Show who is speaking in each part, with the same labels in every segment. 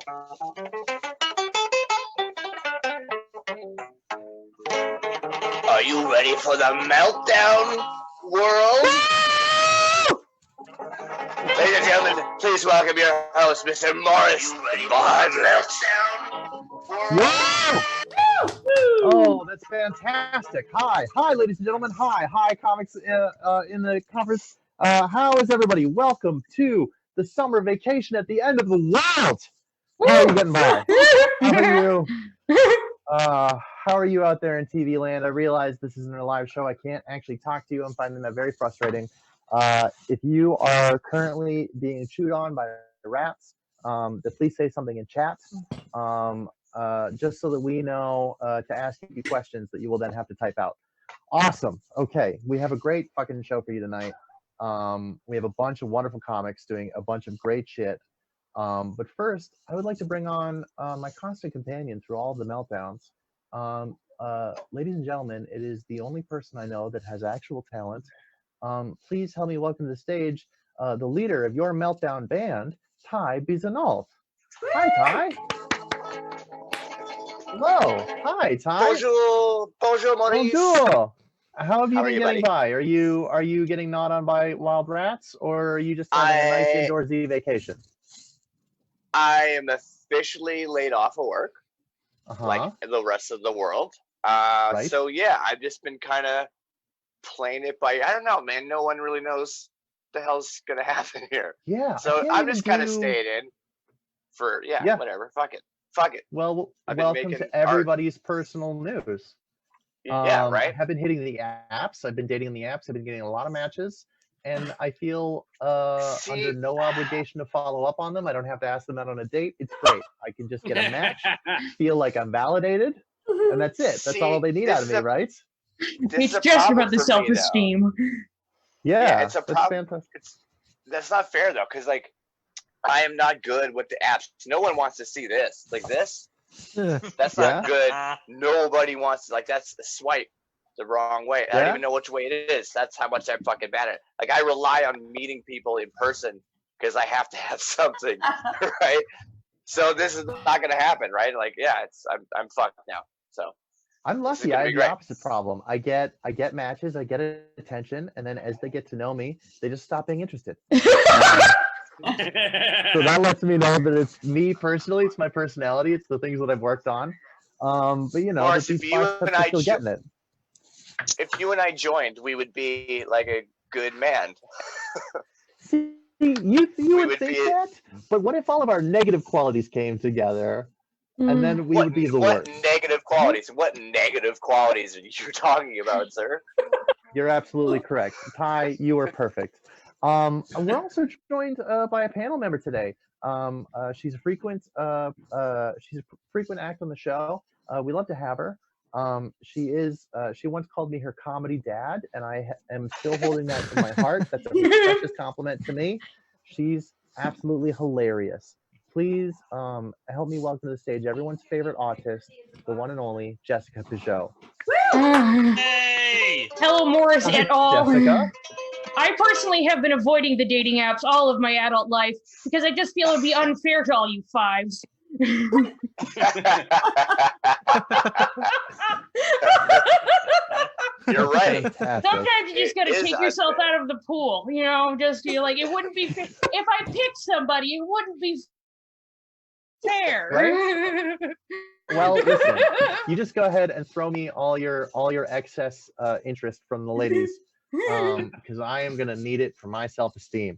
Speaker 1: Are you ready for the meltdown world? Ladies and gentlemen, please welcome your host, Mr. Morris.
Speaker 2: Wow! Oh, that's fantastic. Hi, ladies and gentlemen. Hi, comics in the conference. How is everybody? Welcome to the summer vacation at the end of the world. How are you getting by? How are you? How are you out there in TV land? I realize this isn't a live show. I can't actually talk to you. I'm finding that very frustrating. If you are currently being chewed on by rats, please say something in chat. Just so that we know to ask you questions that you will then have to type out. Awesome. Okay, we have a great fucking show for you tonight. We have a bunch of wonderful comics doing a bunch of great shit. But first, I would like to bring on my constant companion through all of the meltdowns. Ladies and gentlemen, it is the only person I know that has actual talent. Please help me welcome to the stage the leader of your meltdown band, Ty Bizanalt. Hi, Ty. Hello. Hi, Ty.
Speaker 1: Bonjour, Maurice.
Speaker 2: Bonjour. How have you been
Speaker 1: you,
Speaker 2: getting
Speaker 1: buddy?
Speaker 2: by? Are you getting gnawed on by wild rats, or are you just having a nice indoorsy vacation?
Speaker 1: I am officially laid off of work, like the rest of the world.
Speaker 2: Right.
Speaker 1: So yeah, I've just been kind of playing it by. I don't know, man. No one really knows what the hell's gonna happen here.
Speaker 2: Yeah.
Speaker 1: So I'm just kind of staying in for whatever. Fuck it.
Speaker 2: Well, welcome to everybody's personal news.
Speaker 1: Yeah, right.
Speaker 2: I have been hitting the apps. I've been dating the apps. I've been getting a lot of matches, and I feel under no obligation to follow up on them. I don't have to ask them out on a date. It's great. I can just get a match, feel like I'm validated, and that's it. That's all they need out of me, right?
Speaker 3: It's just about the self-esteem.
Speaker 2: Yeah,
Speaker 1: it's a problem.
Speaker 2: Fantastic.
Speaker 1: That's not fair though, because like I am not good with the apps. No one wants to see this. Like this. That's not good. Nobody wants to, like, that's a swipe the wrong way. I don't even know which way it is. That's how much I'm fucking bad at it. Like, I rely on meeting people in person because I have to have something, right? So this is not gonna happen, right? Like, yeah, I'm fucked now. So
Speaker 2: I'm lucky. I have the opposite problem. I get matches, I get attention, and then as they get to know me, they just stop being interested. So that lets me know that it's me personally, it's my personality, it's the things that I've worked on. But you know,
Speaker 1: Morris,
Speaker 2: these are still getting it.
Speaker 1: If you and I joined, we would be like a good man.
Speaker 2: See, you would think that, but what if all of our negative qualities came together, and then we would be the worst?
Speaker 1: What negative qualities? What negative qualities are you talking about, sir?
Speaker 2: You're absolutely correct. Ty, you are perfect. We're also joined by a panel member today. She's a frequent act on the show. We love to have her. She once called me her comedy dad, and I am still holding that in my heart. That's a precious compliment to me. She's absolutely hilarious. Please help me welcome to the stage everyone's favorite autist, the one and only Jessica Peugeot.
Speaker 3: Hey! Hello, Morris et al.
Speaker 2: Jessica.
Speaker 3: I personally have been avoiding the dating apps all of my adult life because I just feel it would be unfair to all you fives.
Speaker 1: You're right.
Speaker 3: Sometimes you just got to take yourself out of the pool, you know, just feel like it wouldn't be fair. If I picked somebody, it wouldn't be fair.
Speaker 2: Right? Well, listen, you just go ahead and throw me all your excess interest from the ladies. Because I am gonna need it for my self-esteem.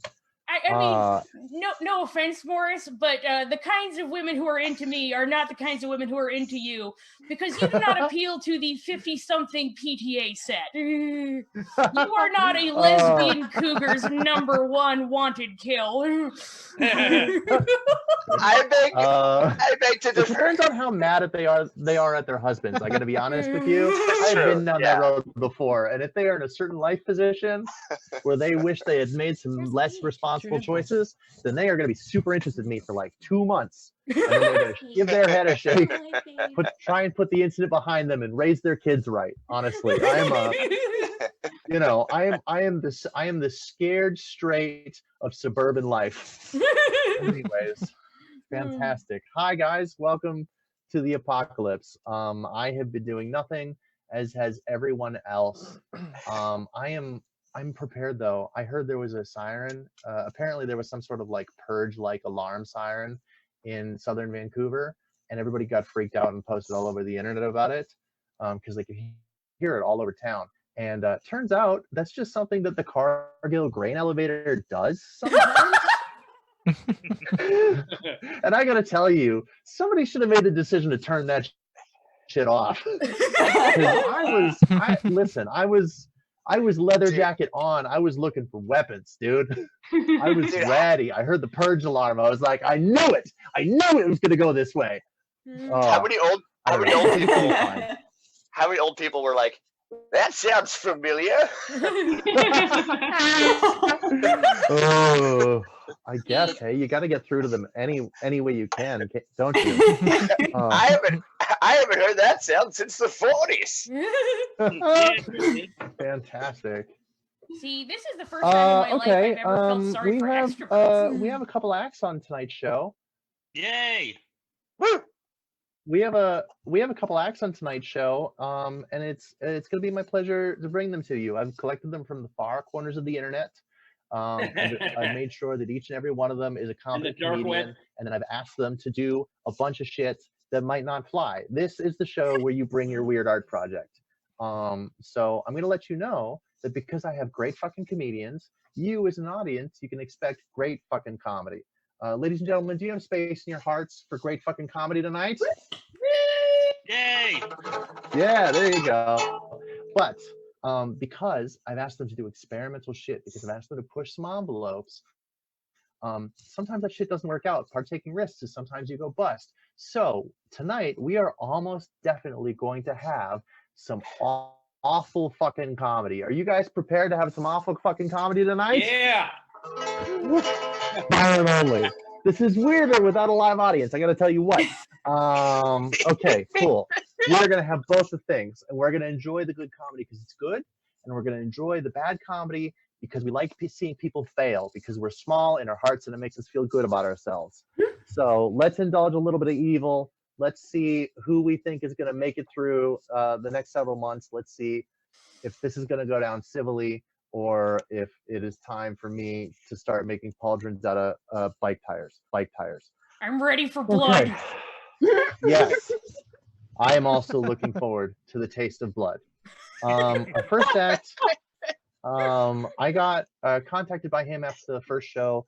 Speaker 3: I mean, no offense, Morris, but the kinds of women who are into me are not the kinds of women who are into you, because you do not appeal to the 50-something PTA set. You are not a lesbian cougar's #1 wanted kill.
Speaker 1: I beg to differ.
Speaker 2: It turns out how mad they are at their husbands. I gotta be honest with you. I've been down that road before, and if they are in a certain life position where they wish they had made some less responsible choices, then they are going to be super interested in me for like 2 months, and then they're going to give their head a shake, try and put the incident behind them, and raise their kids right. Honestly, I am the scared straight of suburban life. Anyways, Fantastic. Hi guys, welcome to the apocalypse. I have been doing nothing, as has everyone else. I'm prepared though. I heard there was a siren. Apparently there was some sort of like purge-like alarm siren in southern Vancouver, and everybody got freaked out and posted all over the internet about it because they could hear it all over town. And turns out that's just something that the Cargill grain elevator does sometimes. And I gotta tell you, somebody should have made the decision to turn that shit off. I was leather jacket on. I was looking for weapons, dude. I was ready. I heard the purge alarm. I was like, I knew it. I knew it was gonna go this way.
Speaker 1: How many old people were like, that sounds familiar?
Speaker 2: Oh, I guess. Hey, you got to get through to them any way you can, don't you?
Speaker 1: I haven't heard that sound since the 40s.
Speaker 2: Fantastic.
Speaker 3: See, this is the first time in my life I've ever felt sorry for extroverts.
Speaker 2: We have a couple acts on tonight's show.
Speaker 4: Yay!
Speaker 1: Woo!
Speaker 2: We have a couple acts on tonight's show, and it's going to be my pleasure to bring them to you. I've collected them from the far corners of the internet. I've made sure that each and every one of them is a competent comedian, and then I've asked them to do a bunch of shit that might not fly. This is the show where you bring your weird art project. So I'm going to let you know that because I have great fucking comedians, you as an audience, you can expect great fucking comedy. Ladies and gentlemen, do you have space in your hearts for great fucking comedy tonight?
Speaker 4: Yay!
Speaker 2: Yeah, there you go. But because I've asked them to do experimental shit, because I've asked them to push some envelopes, sometimes that shit doesn't work out. Partaking risks is sometimes you go bust. So tonight we are almost definitely going to have some awful fucking comedy. Are you guys prepared to have some awful fucking comedy tonight?
Speaker 4: Yeah!
Speaker 2: Fire only. This is weirder without a live audience. I got to tell you what. Okay, cool. We're going to have both the things, and we're going to enjoy the good comedy because it's good, and we're going to enjoy the bad comedy because we like seeing people fail because we're small in our hearts and it makes us feel good about ourselves. So let's indulge a little bit of evil. Let's see who we think is going to make it through the next several months. Let's see if this is going to go down civilly, or if it is time for me to start making pauldrons out of bike tires.
Speaker 3: I'm ready for blood.
Speaker 2: Okay. Yes. I am also looking forward to the taste of blood. Our first act, I got contacted by him after the first show.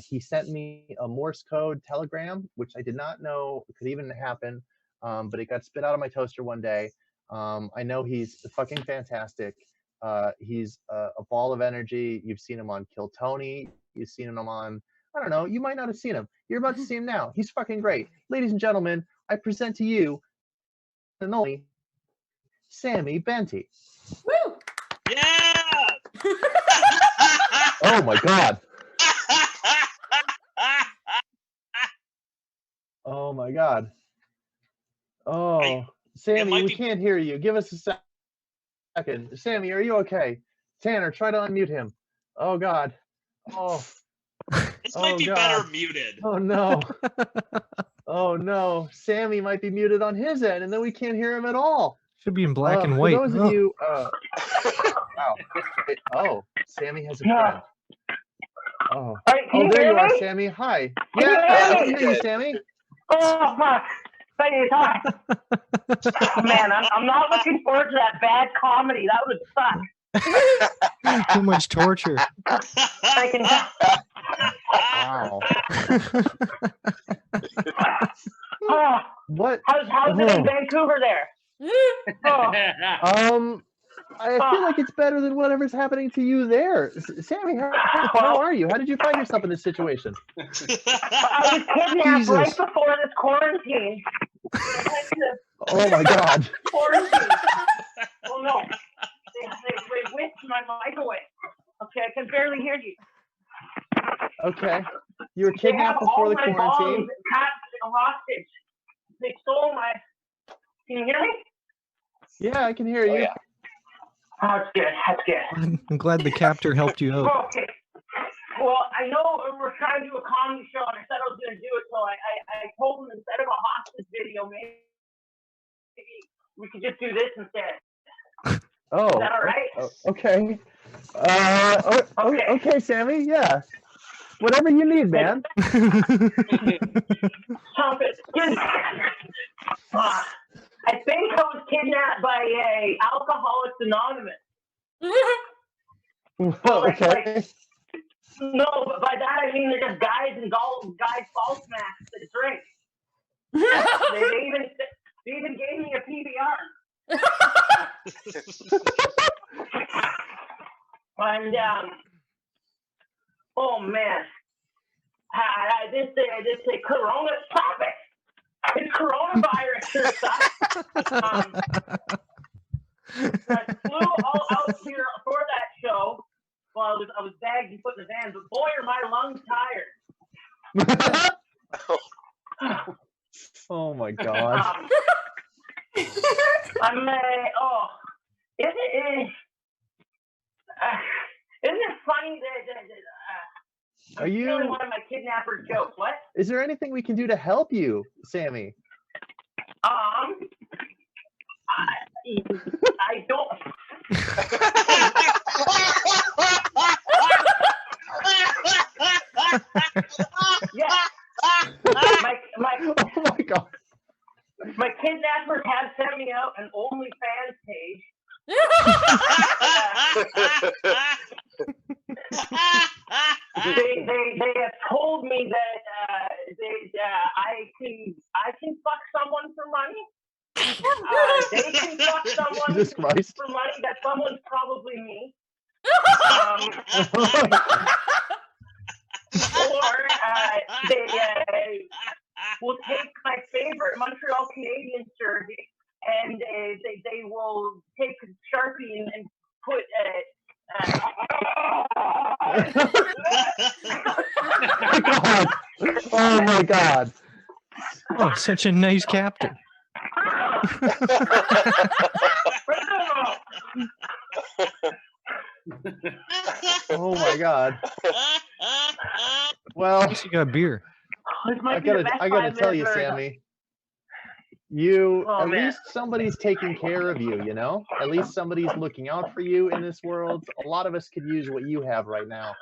Speaker 2: He sent me a Morse code telegram, which I did not know could even happen, but it got spit out of my toaster one day. I know he's fucking fantastic. He's a ball of energy. You've seen him on Kill Tony. You've seen him on, I don't know, you might not have seen him. You're about to see him now. He's fucking great. Ladies and gentlemen, I present to you and only Sammy Benty.
Speaker 3: Woo!
Speaker 4: Yeah!
Speaker 2: Oh my God. Oh my God. Oh, Sammy, we can't hear you. Give us a second. Sammy, are you okay? Tanner, try to unmute him. Oh God. Oh.
Speaker 4: This might be
Speaker 2: God.
Speaker 4: better muted.
Speaker 2: Oh no. Oh no. Sammy might be muted on his end, and then we can't hear him at all.
Speaker 5: Should be in black and white.
Speaker 2: For those of you, wow. Oh, Sammy has a friend. Oh, there you are, Sammy. Hi. Yeah, I can hear you, Sammy.
Speaker 6: Oh, fuck. Hi. Man, I'm not looking forward to that bad comedy. That would suck.
Speaker 5: Too much torture.
Speaker 6: I can.
Speaker 2: Wow.
Speaker 6: Oh,
Speaker 2: What?
Speaker 6: How's it in Vancouver there?
Speaker 2: Oh. I feel like it's better than whatever's happening to you there. Sammy, how are you? How did you find yourself in this situation?
Speaker 6: I was kidnapped right before this quarantine.
Speaker 2: Oh my God.
Speaker 6: Quarantine. Oh no. They whipped my mic away. Okay, I can barely hear you.
Speaker 2: Okay. You were kidnapped before the quarantine.
Speaker 6: Hostage. They stole my. Can you hear me?
Speaker 2: Yeah, I can hear you.
Speaker 1: Oh, yeah.
Speaker 6: Oh, that's good. That's good.
Speaker 5: I'm glad the captor helped you out.
Speaker 6: Okay. Oh, well, I know we're trying to do a comedy show, and I said I was going to do it, so I told him instead of a hostage video, maybe we could just do this instead.
Speaker 2: Oh.
Speaker 6: Is that all right?
Speaker 2: Okay. Okay, Sammy. Yeah. Whatever you need, man.
Speaker 6: Stop it. I think I was kidnapped by a Alcoholics Anonymous.
Speaker 2: Okay.
Speaker 6: No, but by that I mean they're just guys in guys false masks that drink. they even gave me a PBR. And oh man, this corona, stop it! It's coronavirus and stuff. I flew all out here for that show. Well, I was bagged and put in the van, but boy, are my lungs tired.
Speaker 2: Oh my God.
Speaker 6: Isn't it funny that
Speaker 2: Are you
Speaker 6: stealing one of my kidnapper jokes? What?
Speaker 2: Is there anything we can do to help you, Sammy?
Speaker 6: I don't. Yeah.
Speaker 2: Oh my God.
Speaker 6: My kidnappers have sent me out an OnlyFans page. They have told me that I can fuck someone for money. They can fuck someone
Speaker 2: Jesus Christ.
Speaker 6: for money. That someone's probably me. Or they will take my favorite Montreal Canadiens jersey and they will take Sharpie and put
Speaker 2: Oh my God.
Speaker 5: Oh, such a nice captain.
Speaker 2: Oh my God. Well,
Speaker 5: You got beer.
Speaker 2: I gotta tell you, Sammy. At least somebody's taking care of you, you know? At least somebody's looking out for you in this world. A lot of us could use what you have right now.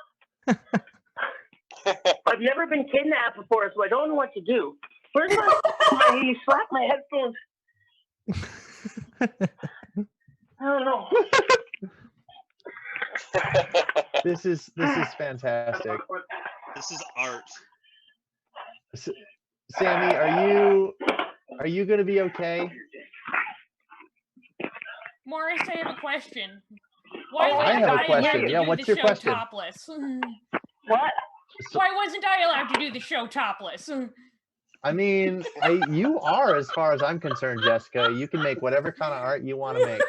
Speaker 6: I've never been kidnapped before, so I don't know what to do. Where's you slapped my headphones. I don't know.
Speaker 2: This is fantastic.
Speaker 4: This is art.
Speaker 2: Sammy, are you going to be okay?
Speaker 3: Morris, I have a question.
Speaker 2: I have a question. Yeah, what's your question?
Speaker 3: Topless?
Speaker 6: What?
Speaker 3: Why wasn't I allowed to do the show topless?
Speaker 2: I mean, you are, as far as I'm concerned, Jessica. You can make whatever kind of art you want to make.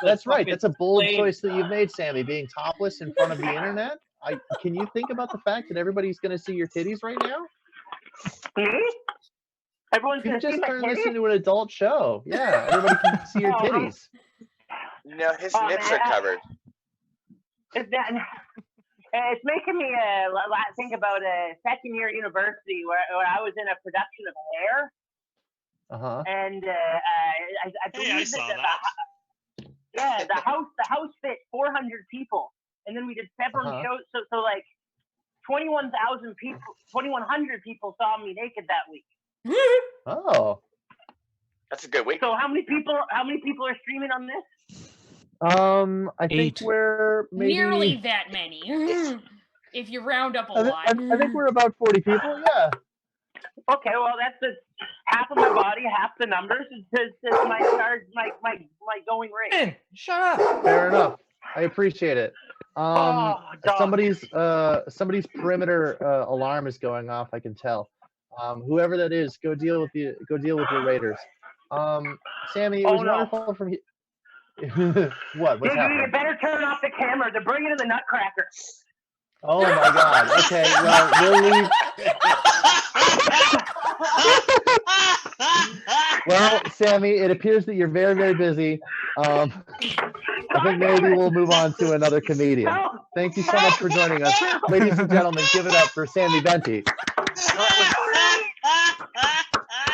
Speaker 2: That's right. That's a bold choice that you've made, Sammy, being topless in front of the internet. Can you think about the fact that everybody's going to see your titties right now?
Speaker 6: Everyone's
Speaker 2: You
Speaker 6: going to see
Speaker 2: just
Speaker 6: my
Speaker 2: turned this
Speaker 6: titties?
Speaker 2: into an adult show. Yeah, everybody can see your titties.
Speaker 1: No, his nips are covered.
Speaker 6: It's making me think about a second year university where I was in a production of Hair.
Speaker 2: Uh-huh.
Speaker 6: And I believe
Speaker 4: I saw that.
Speaker 6: Yeah, the house fit 400 people, and then we did several shows. So like 21,000 people, 2,100 people saw me naked that week.
Speaker 2: Oh.
Speaker 1: That's a good week.
Speaker 6: So how many people are streaming on this?
Speaker 2: I think
Speaker 5: 8.
Speaker 2: we're maybe
Speaker 3: Nearly that many. If you round up a lot.
Speaker 2: I think we're about 40 people. Yeah.
Speaker 6: Okay, well that's half of my body, half the numbers. It's my going rate.
Speaker 5: Man, shut up.
Speaker 2: Fair enough. I appreciate it.
Speaker 6: Dog.
Speaker 2: Somebody's perimeter alarm is going off. I can tell. Whoever that is, go deal with your raiders. Sammy, it was wonderful from you. What's happening?
Speaker 6: You better turn off the camera. They're bringing in the Nutcracker.
Speaker 2: Oh my God. Okay, well we'll leave. Well, Sammy, it appears that you're very, very busy. I think maybe we'll move on to another comedian.
Speaker 6: No,
Speaker 2: Thank you so much for joining us. Ladies and gentlemen, give it up for Sammy Benty.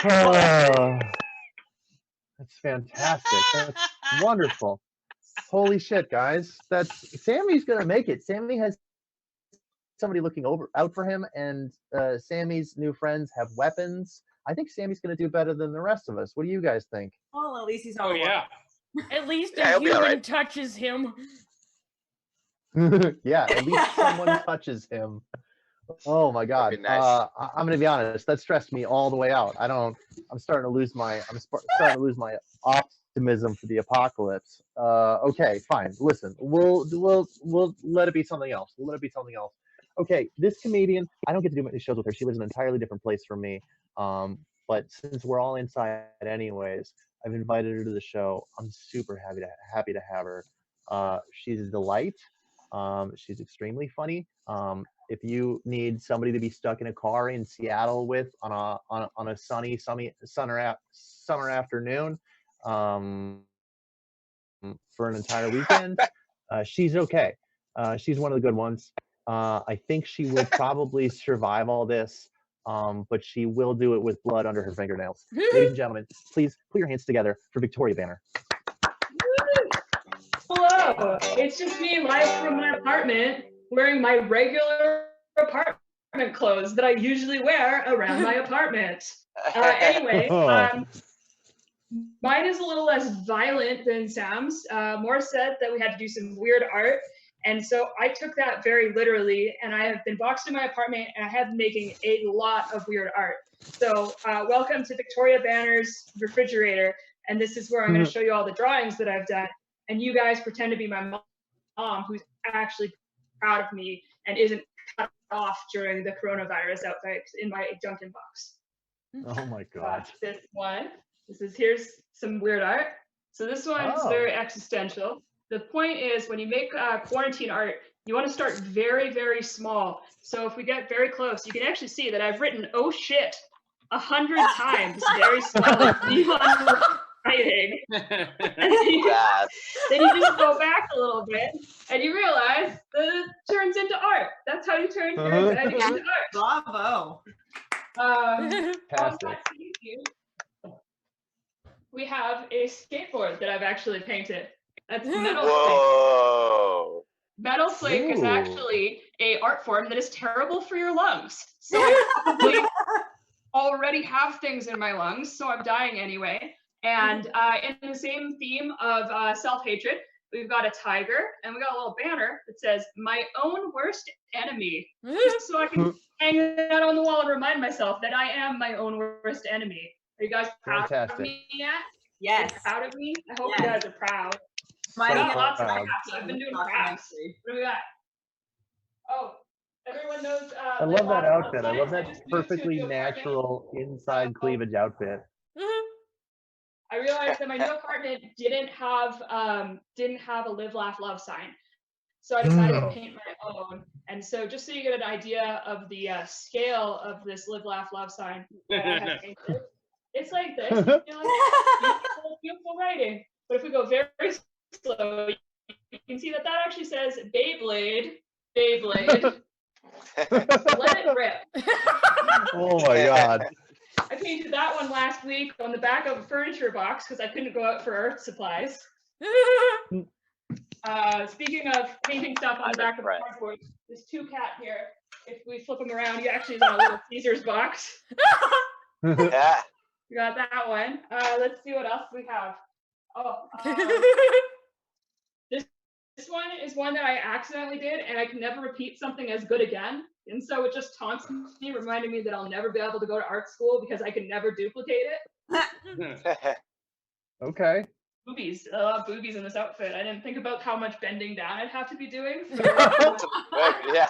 Speaker 2: Oh, that's fantastic. That's wonderful. Holy shit, guys. Sammy's going to make it. Sammy has somebody looking out for him, and Sammy's new friends have weapons. I think Sammy's going to do better than the rest of us. What do you guys think?
Speaker 7: Well, at least he's
Speaker 8: Oh yeah.
Speaker 3: At least
Speaker 1: Yeah,
Speaker 3: a
Speaker 1: he'll be all
Speaker 3: human
Speaker 1: right.
Speaker 3: touches him.
Speaker 2: Yeah, at least someone touches him. Oh my God.
Speaker 1: That'd be nice.
Speaker 2: I'm gonna be honest. That stressed me all the way out. I'm starting to lose my optimism for the apocalypse. Okay, fine. Listen, we'll let it be something else. We'll let it be something else. Okay, this comedian, I don't get to do many shows with her. She lives in an entirely different place from me. But since we're all inside anyways, I've invited her to the show. I'm super happy to have her. She's a delight. She's extremely funny. If you need somebody to be stuck in a car in Seattle with on a sunny summer afternoon for an entire weekend, she's okay. She's one of the good ones. I think she will probably survive all this, but she will do it with blood under her fingernails. Ladies and gentlemen, please put your hands together for Victoria Banner.
Speaker 9: Hello, it's just me live from my apartment wearing my regular apartment clothes that I usually wear around my apartment. Anyway, mine is a little less violent than Sam's. More said that we had to do some weird art. And so I took that very literally, and I have been boxed in my apartment, and I have been making a lot of weird art. So welcome to Victoria Banner's refrigerator, and this is where I'm going to show you all the drawings that I've done. And you guys pretend to be my mom, who's actually proud of me and isn't cut off during the coronavirus outbreak in my Dunkin' box.
Speaker 2: Oh my God.
Speaker 9: This one. Here's some weird art. So this one is very existential. The point is, when you make quarantine art, you want to start very, very small. So if we get very close, you can actually see that I've written "oh shit" 100 times very slowly. Writing. Then you just go back a little bit and you realize that it turns into art. That's how you turn your writing into art.
Speaker 7: Bravo.
Speaker 2: Fantastic.
Speaker 9: We have a skateboard that I've actually painted. That's metal flake.
Speaker 1: Whoa.
Speaker 9: Metal flake is actually a art form that is terrible for your lungs. So I probably already have things in my lungs, so I'm dying anyway. And in the same theme of self-hatred, we've got a tiger, and we got a little banner that says, "My own worst enemy," just so I can hang that on the wall and remind myself that I am my own worst enemy. Are you guys proud of me yet?
Speaker 7: Yes.
Speaker 9: You're proud of me? I hope you guys are proud.
Speaker 7: Smiling
Speaker 9: got lots of
Speaker 2: proud.
Speaker 9: crafts. I've been doing crafts. What do we got? Oh, everyone knows.
Speaker 2: I love that outfit. I love that perfectly natural inside cleavage outfit.
Speaker 9: I realized that my new apartment didn't have a live, laugh, love sign. So I decided to paint my own. And so just so you get an idea of the scale of this live, laugh, love sign that I have painted, it's like this. You know, beautiful writing. But if we go very slow, you can see that actually says Beyblade. Let it rip.
Speaker 2: Oh my God.
Speaker 9: I painted that one last week on the back of a furniture box because I couldn't go out for art supplies. Speaking of painting stuff on the back of a cardboard, this 2-cat here, if we flip them around, he actually is on a little Caesar's box.
Speaker 1: Yeah.
Speaker 9: We got that one. Let's see what else we have. This one is one that I accidentally did, and I can never repeat something as good again. And so it just taunts me, reminding me that I'll never be able to go to art school because I can never duplicate it.
Speaker 2: Okay.
Speaker 9: Boobies. A lot of boobies in this outfit. I didn't think about how much bending down I'd have to be doing.
Speaker 1: Yeah.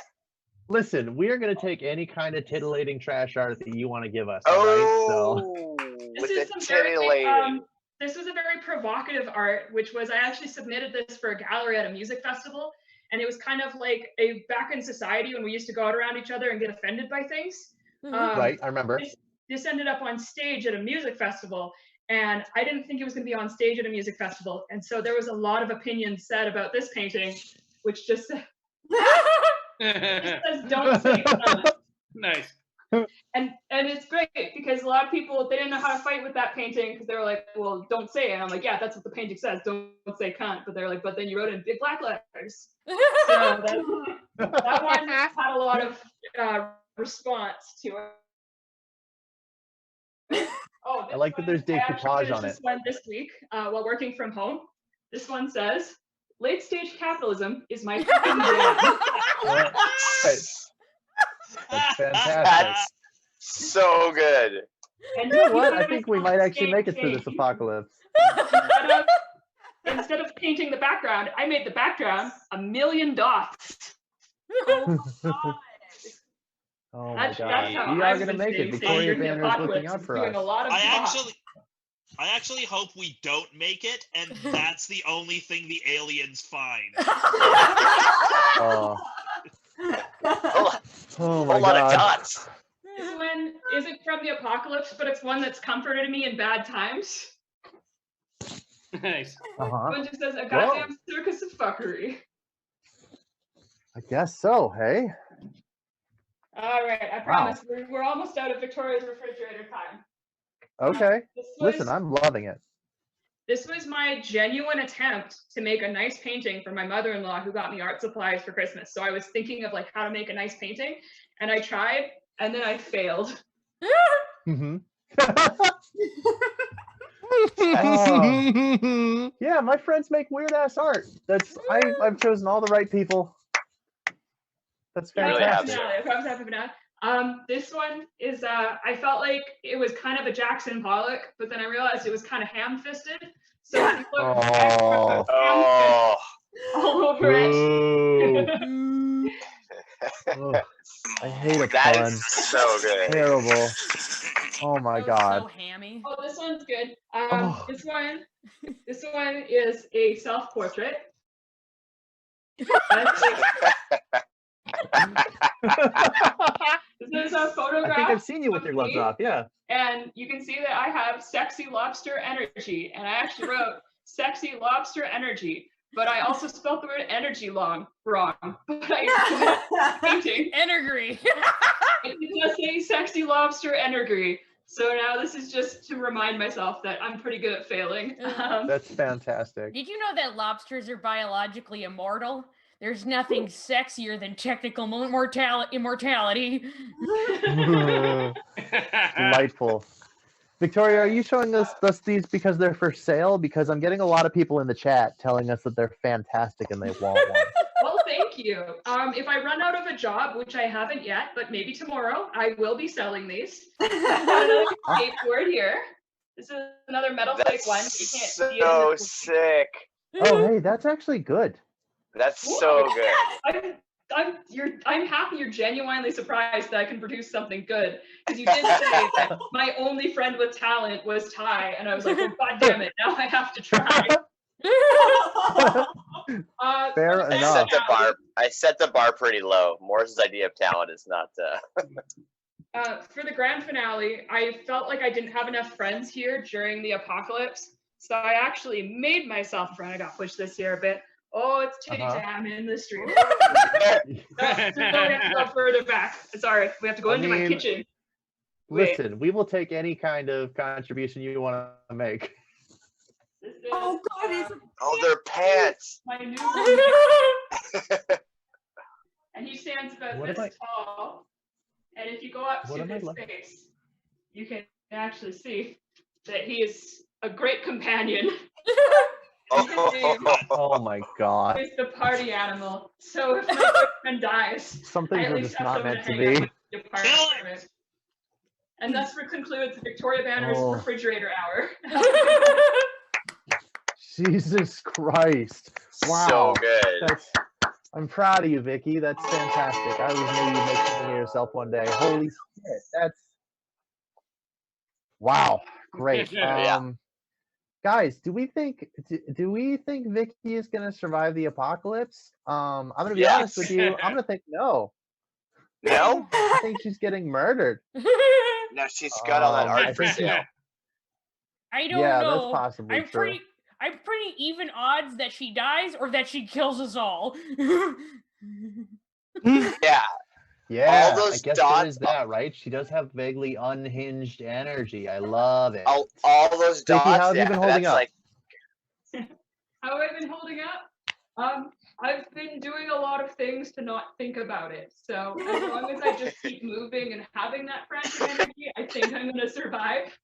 Speaker 2: Listen, we are going to take any kind of titillating trash art that you want to give us. All right? So.
Speaker 1: With the titillating.
Speaker 9: This was a very provocative art, which was I actually submitted this for a gallery at a music festival. And it was kind of like a back in society when we used to go out around each other and get offended by things.
Speaker 2: Right, I remember.
Speaker 9: This ended up on stage at a music festival. And I didn't think it was going to be on stage at a music festival. And so there was a lot of opinions said about this painting, which just It says don't say cunt.
Speaker 8: Nice.
Speaker 9: And it's great because a lot of people, they didn't know how to fight with that painting because they were like, well, don't say it. And I'm like, yeah, that's what the painting says. Don't say cunt. But they're like, but then you wrote it in big black letters. So that one had a lot of response to it. Oh,
Speaker 2: I like that there's decoupage on it.
Speaker 9: This one this week while working from home. This one says, late stage capitalism is my fucking jam.
Speaker 2: That's fantastic.
Speaker 1: That's so good.
Speaker 9: And
Speaker 2: You know what? I think we might actually make it through this apocalypse.
Speaker 9: Instead of painting the background, I made the background 1,000,000 dots.
Speaker 2: Oh my
Speaker 9: That's
Speaker 2: god.
Speaker 9: how
Speaker 2: We are
Speaker 9: I've
Speaker 2: going to
Speaker 9: been
Speaker 2: make
Speaker 9: staying
Speaker 2: it.
Speaker 9: sane
Speaker 2: Victoria
Speaker 9: during the
Speaker 2: Banner is looking
Speaker 9: apocalypse,
Speaker 2: out for
Speaker 9: doing a
Speaker 2: us.
Speaker 9: lot of dots.
Speaker 4: I actually hope we don't make it, and that's the only thing the aliens find.
Speaker 2: Oh, oh my
Speaker 1: A lot of
Speaker 2: god.
Speaker 1: dots.
Speaker 9: This one isn't from the apocalypse, but it's one that's comforted me in bad times.
Speaker 8: Nice.
Speaker 2: Uh-huh.
Speaker 9: One just says, a goddamn circus of fuckery.
Speaker 2: I guess so, hey?
Speaker 9: All right, I promise we're almost out of Victoria's refrigerator time.
Speaker 2: Okay. Listen,
Speaker 9: was-
Speaker 2: I'm loving it.
Speaker 9: This was my genuine attempt to make a nice painting for my mother-in-law who got me art supplies for Christmas. So I was thinking of like how to make a nice painting, and I tried, and then I failed.
Speaker 2: Mm-hmm. Oh. Yeah, my friends make weird ass art. I've chosen all the right people. That's
Speaker 1: Really
Speaker 2: fantastic.
Speaker 1: have
Speaker 9: I promise I have banana. This one is I felt like it was kind of a Jackson Pollock, but then I realized it was kind of ham-fisted. So if you look, I
Speaker 2: Oh.
Speaker 1: Oh,
Speaker 9: all over it.
Speaker 2: Boo. Ugh, I hate a
Speaker 1: that
Speaker 2: pun.
Speaker 1: is so good.
Speaker 2: Terrible. Oh my god.
Speaker 3: So hammy.
Speaker 9: Oh, this one's good.
Speaker 2: Oh.
Speaker 9: This one is a self-portrait. This is a photograph.
Speaker 2: I think I've seen you with your
Speaker 9: of
Speaker 2: gloves
Speaker 9: me,
Speaker 2: off, yeah.
Speaker 9: and you can see that I have sexy lobster energy, and I actually wrote sexy lobster energy, but I also spelled the word energy wrong. But I painting.
Speaker 3: Energy.
Speaker 9: It does say sexy lobster energy. So now this is just to remind myself that I'm pretty good at failing.
Speaker 2: That's fantastic.
Speaker 3: Did you know that lobsters are biologically immortal? There's nothing sexier than technical immortality.
Speaker 2: Delightful. Victoria, are you showing us these because they're for sale? Because I'm getting a lot of people in the chat telling us that they're fantastic and they want one.
Speaker 9: Well, thank you. If I run out of a job, which I haven't yet, but maybe tomorrow, I will be selling these. I've got another skateboard here. This is another metal flake one. You can't see it.
Speaker 1: So sick.
Speaker 2: Oh, hey, that's actually good.
Speaker 1: That's so good.
Speaker 9: I'm happy you're genuinely surprised that I can produce something good. Because you did say that my only friend with talent was Ty, and I was like, well, God damn it, now I have to try.
Speaker 2: Fair enough.
Speaker 1: I set the bar pretty low. Morris's idea of talent is not.
Speaker 9: For the grand finale, I felt like I didn't have enough friends here during the apocalypse, so I actually made myself a friend. I got pushed this year a bit. Oh, it's titty jam in the street. No, we have to go further back. Sorry, we have to go into my kitchen.
Speaker 2: Listen, we will take any kind of contribution you want to make.
Speaker 7: Oh God,
Speaker 1: Oh, their pants.
Speaker 9: My new roommate. And he stands about this tall. And if you go up to his face, you can actually see that he is a great companion.
Speaker 2: Oh my God.
Speaker 9: He's the party animal. So if my boyfriend dies,
Speaker 2: some things are just not meant to be.
Speaker 9: And thus concludes Victoria Banner's refrigerator hour.
Speaker 2: Jesus Christ. Wow.
Speaker 1: So good.
Speaker 2: I'm proud of you, Vicky. That's fantastic. I was maybe make something of yourself one day. Holy shit. That's wow. Great.
Speaker 1: Yeah.
Speaker 2: Guys, do we think Vicky is gonna survive the apocalypse? I'm gonna be honest with you. I'm gonna think no.
Speaker 1: No?
Speaker 2: I think she's getting murdered.
Speaker 1: No, she's got all that art for sale.
Speaker 3: I don't know.
Speaker 2: That's possibly true.
Speaker 3: I'm pretty even odds that she dies or that she kills us all.
Speaker 1: Yeah.
Speaker 2: Yeah,
Speaker 1: All those
Speaker 2: I guess
Speaker 1: dots-
Speaker 2: there is that, right? She does have vaguely unhinged energy. I love it.
Speaker 1: All those
Speaker 2: Stacey,
Speaker 1: dots.
Speaker 2: how have you been holding
Speaker 1: that's
Speaker 2: up?
Speaker 1: like
Speaker 9: How have I been holding up? I've been doing a lot of things to not think about it. So as long as I just keep moving and having that frantic energy, I think I'm gonna survive.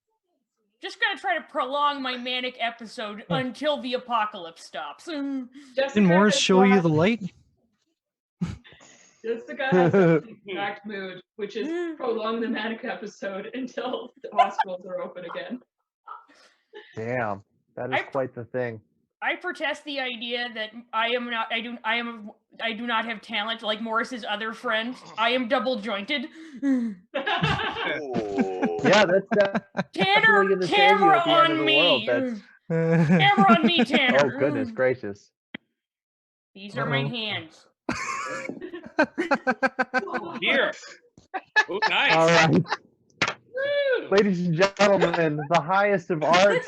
Speaker 3: Just gonna try to prolong my manic episode until the apocalypse stops.
Speaker 9: Jessica
Speaker 5: Did Morris
Speaker 9: has
Speaker 5: show you
Speaker 9: got-
Speaker 5: the light?
Speaker 9: Jessica has the exact mood, which is prolong the manic episode until the hospitals are open again.
Speaker 2: Damn, that is quite the thing.
Speaker 3: I protest the idea that I do not have talent like Morris's other friend. I am double jointed.
Speaker 1: ooh.
Speaker 2: Yeah, that's
Speaker 3: Tanner,
Speaker 2: gonna save you
Speaker 3: camera
Speaker 2: at the end of
Speaker 3: on
Speaker 2: the
Speaker 3: me.
Speaker 2: world.
Speaker 3: Camera on me, Tanner.
Speaker 2: Oh goodness gracious!
Speaker 3: These are my hands.
Speaker 8: Here. Oh, nice.
Speaker 2: All right,
Speaker 8: Woo.
Speaker 2: ladies and gentlemen, the highest of arts,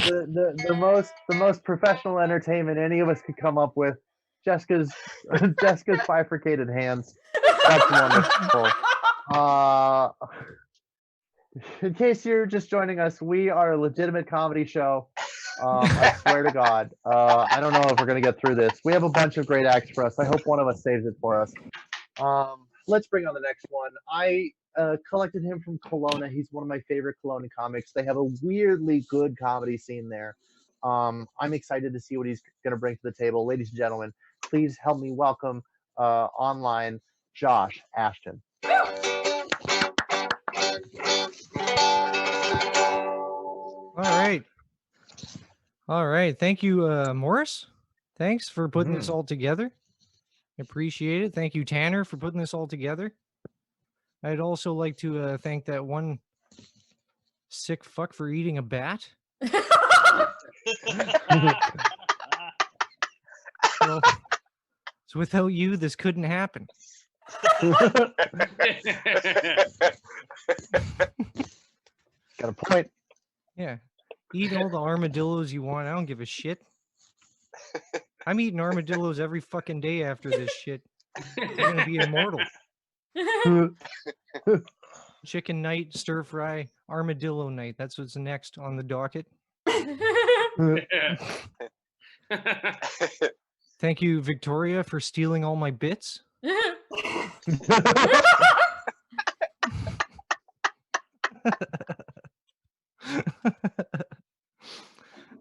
Speaker 2: the most professional entertainment any of us could come up with. Jessica's bifurcated hands. That's wonderful. In case you're just joining us, we are a legitimate comedy show. I swear to God. I don't know if we're going to get through this. We have a bunch of great acts for us. I hope one of us saves it for us. Let's bring on the next one. I collected him from Kelowna. He's one of my favorite Kelowna comics. They have a weirdly good comedy scene there. I'm excited to see what he's going to bring to the table. Ladies and gentlemen, please help me welcome online Josh Ashton.
Speaker 5: All right. Thank you, Morris. Thanks for putting this all together. Appreciate it. Thank you, Tanner, for putting this all together. I'd also like to thank that one sick fuck for eating a bat. So without you, this couldn't happen.
Speaker 2: Got a point.
Speaker 5: Yeah. Eat all the armadillos you want. I don't give a shit. I'm eating armadillos every fucking day after this shit. I'm gonna be immortal. Chicken night, stir fry, armadillo night. That's what's next on the docket. Thank you, Victoria, for stealing all my bits.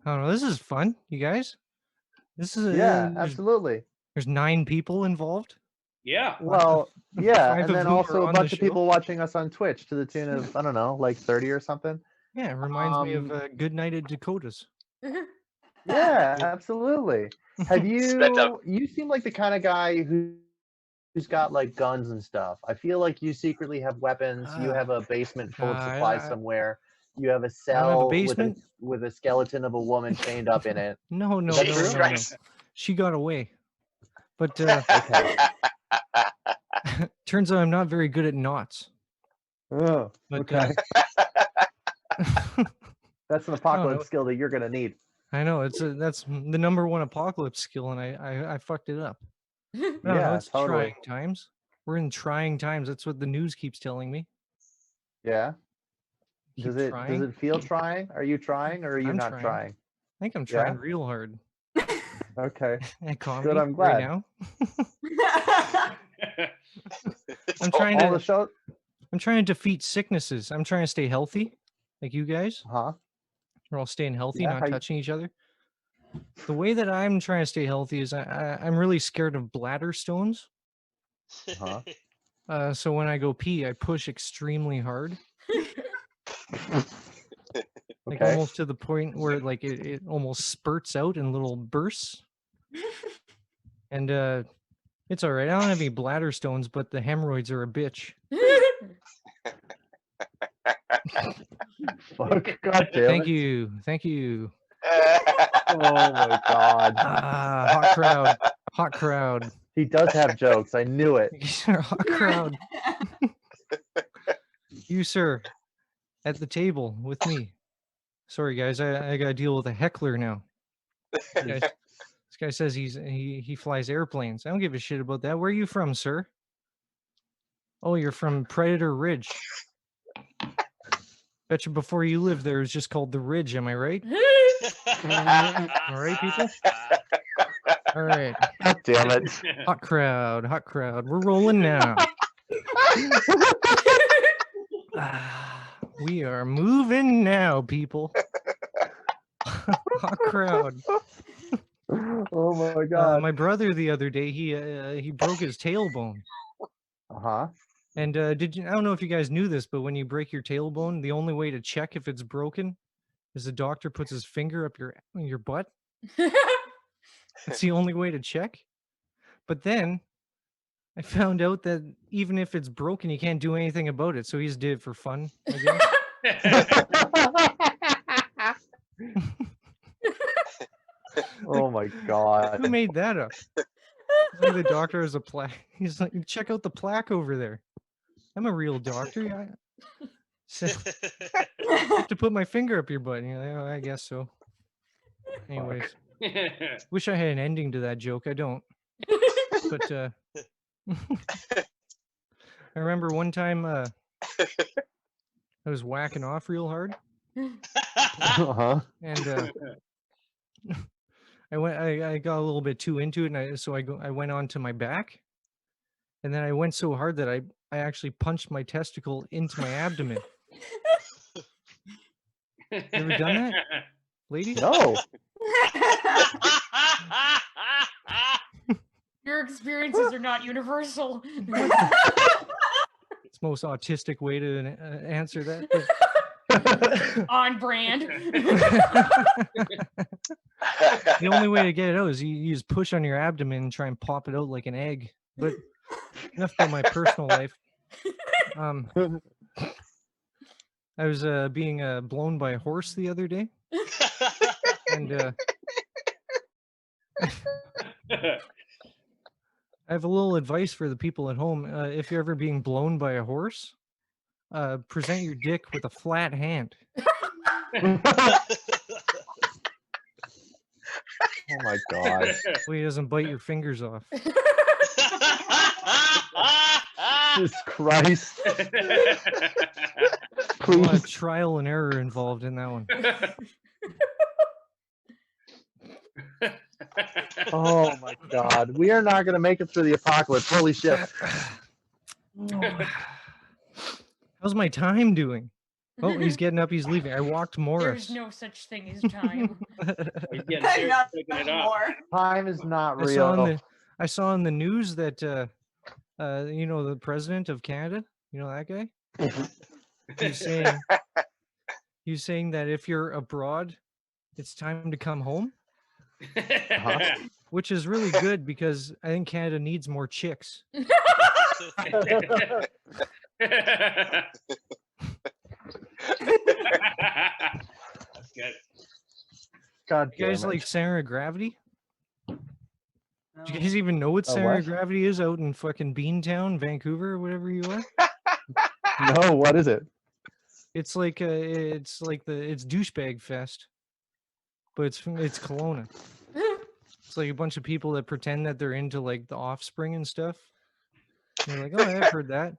Speaker 5: I don't know. This is fun, you guys. This is
Speaker 2: Yeah, absolutely.
Speaker 5: There's 9 people involved.
Speaker 8: Yeah.
Speaker 2: Well, yeah,
Speaker 5: 5
Speaker 2: and
Speaker 5: of
Speaker 2: then
Speaker 5: whom
Speaker 2: also
Speaker 5: are
Speaker 2: a
Speaker 5: on
Speaker 2: bunch
Speaker 5: the
Speaker 2: of people
Speaker 5: show.
Speaker 2: watching us on Twitch to the tune of, I don't know, like 30 or something.
Speaker 5: Yeah, it reminds me of Good Night at Dakota's.
Speaker 2: Yeah, absolutely. Have
Speaker 1: Spent up.
Speaker 2: you seem like the kind of guy who's got like guns and stuff. I feel like you secretly have weapons. You have a basement full of supplies somewhere. You have a
Speaker 5: I don't have a
Speaker 2: cell
Speaker 5: basement.
Speaker 2: with a skeleton of a woman chained up in it.
Speaker 5: No,
Speaker 2: Is that true?
Speaker 5: no. She got away. But
Speaker 2: Okay.
Speaker 5: turns out I'm not very good at knots.
Speaker 2: Oh,
Speaker 5: But,
Speaker 2: okay. That's an apocalypse
Speaker 5: no.
Speaker 2: skill that you're gonna need.
Speaker 5: I know that's the number one apocalypse skill, and I fucked it up. No,
Speaker 2: Yeah,
Speaker 5: it's
Speaker 2: totally.
Speaker 5: trying times. We're in trying times. That's what the news keeps telling me.
Speaker 2: Yeah.
Speaker 5: Keep
Speaker 2: Does
Speaker 5: trying.
Speaker 2: it feel trying? Are you trying or are you
Speaker 5: I'm
Speaker 2: not
Speaker 5: trying.
Speaker 2: trying?
Speaker 5: I think I'm
Speaker 2: Yeah?
Speaker 5: trying real hard
Speaker 2: Okay.
Speaker 5: at comedy
Speaker 2: Good, I'm
Speaker 5: right
Speaker 2: glad.
Speaker 5: now.
Speaker 1: It's
Speaker 5: I'm
Speaker 1: all-
Speaker 5: trying
Speaker 2: All
Speaker 5: to
Speaker 2: the show,
Speaker 5: I'm trying to defeat sicknesses. I'm trying to stay healthy, like you guys.
Speaker 2: huh?
Speaker 5: We're all staying healthy,
Speaker 2: Yeah,
Speaker 5: not
Speaker 2: how you-
Speaker 5: touching each other. The way that I'm trying to stay healthy is I'm really scared of bladder stones.
Speaker 2: Uh-huh.
Speaker 5: So when I go pee, I push extremely hard, like
Speaker 2: Okay.
Speaker 5: almost to the point where like it almost spurts out in little bursts. And it's all right. I don't have any bladder stones, but the hemorrhoids are a bitch.
Speaker 2: Fuck. God damn
Speaker 5: Thank
Speaker 2: it.
Speaker 5: you. Thank you.
Speaker 2: Oh my god.
Speaker 5: Hot crowd. Hot crowd.
Speaker 2: He does have jokes. I knew it.
Speaker 5: Hot crowd. You, sir, at the table with me. Sorry, guys. I got to deal with a heckler now. This guy says he flies airplanes. I don't give a shit about that. Where are you from, sir? Oh, you're from Predator Ridge. Betcha before you lived there, it was just called the Ridge. Am I right? All right, people. All right.
Speaker 2: God damn it.
Speaker 5: Hot crowd. We're rolling now. We are moving now, people. Hot crowd.
Speaker 2: Oh my god.
Speaker 5: My brother the other day, he broke his tailbone.
Speaker 2: Uh-huh.
Speaker 5: And I don't know if you guys knew this, but when you break your tailbone, the only way to check if it's broken is the doctor puts his finger up your butt. It's the only way to check. But then I found out that even if it's broken, you can't do anything about it. So he just did it for fun, I guess.
Speaker 2: Oh my god.
Speaker 5: Who made that up? Like the doctor has a plaque. He's like, check out the plaque over there. I'm a real doctor. I have to put my finger up your butt. And you're like, oh, I guess so. Anyways, wish I had an ending to that joke. I don't. But I remember one time I was whacking off real hard.
Speaker 2: Uh-huh.
Speaker 5: And I got a little bit too into it, and I went on to my back, and then I went so hard that I actually punched my testicle into my abdomen. You ever done that, lady?
Speaker 2: No.
Speaker 3: Your experiences are not universal.
Speaker 5: It's the most autistic way to answer that. But...
Speaker 3: On brand.
Speaker 5: The only way to get it out is you just push on your abdomen and try and pop it out like an egg. But enough about my personal life. I was being blown by a horse the other day, and I have a little advice for the people at home. If you're ever being blown by a horse, present your dick with a flat hand.
Speaker 2: Oh my god.
Speaker 5: So he doesn't bite your fingers off.
Speaker 2: Jesus Christ.
Speaker 5: A lot
Speaker 2: Please.
Speaker 5: of trial and error involved in that one.
Speaker 2: Oh my god. We are not going to make it through the apocalypse. Holy shit.
Speaker 5: How's my time doing? Oh, he's getting up. He's leaving. I walked Morris.
Speaker 3: There's no such thing as time.
Speaker 8: He's getting serious,
Speaker 7: Not
Speaker 8: picking it up.
Speaker 7: anymore.
Speaker 2: Time is not
Speaker 5: I saw
Speaker 2: real.
Speaker 5: I saw on the news that you know, the president of Canada, you know that guy? He's saying that if you're abroad, it's time to come home.
Speaker 2: Uh-huh.
Speaker 5: Which is really good because I think Canada needs more chicks.
Speaker 8: That's good.
Speaker 2: God
Speaker 5: You guys
Speaker 2: damn it.
Speaker 5: like center of gravity? Do you guys even know what center
Speaker 2: what?
Speaker 5: of gravity is out in fucking Beantown, Vancouver, or whatever you are?
Speaker 2: No, what is it?
Speaker 5: It's like it's douchebag fest, but it's Kelowna. It's like a bunch of people that pretend that they're into like the Offspring and stuff. And they're like, oh, I've heard that.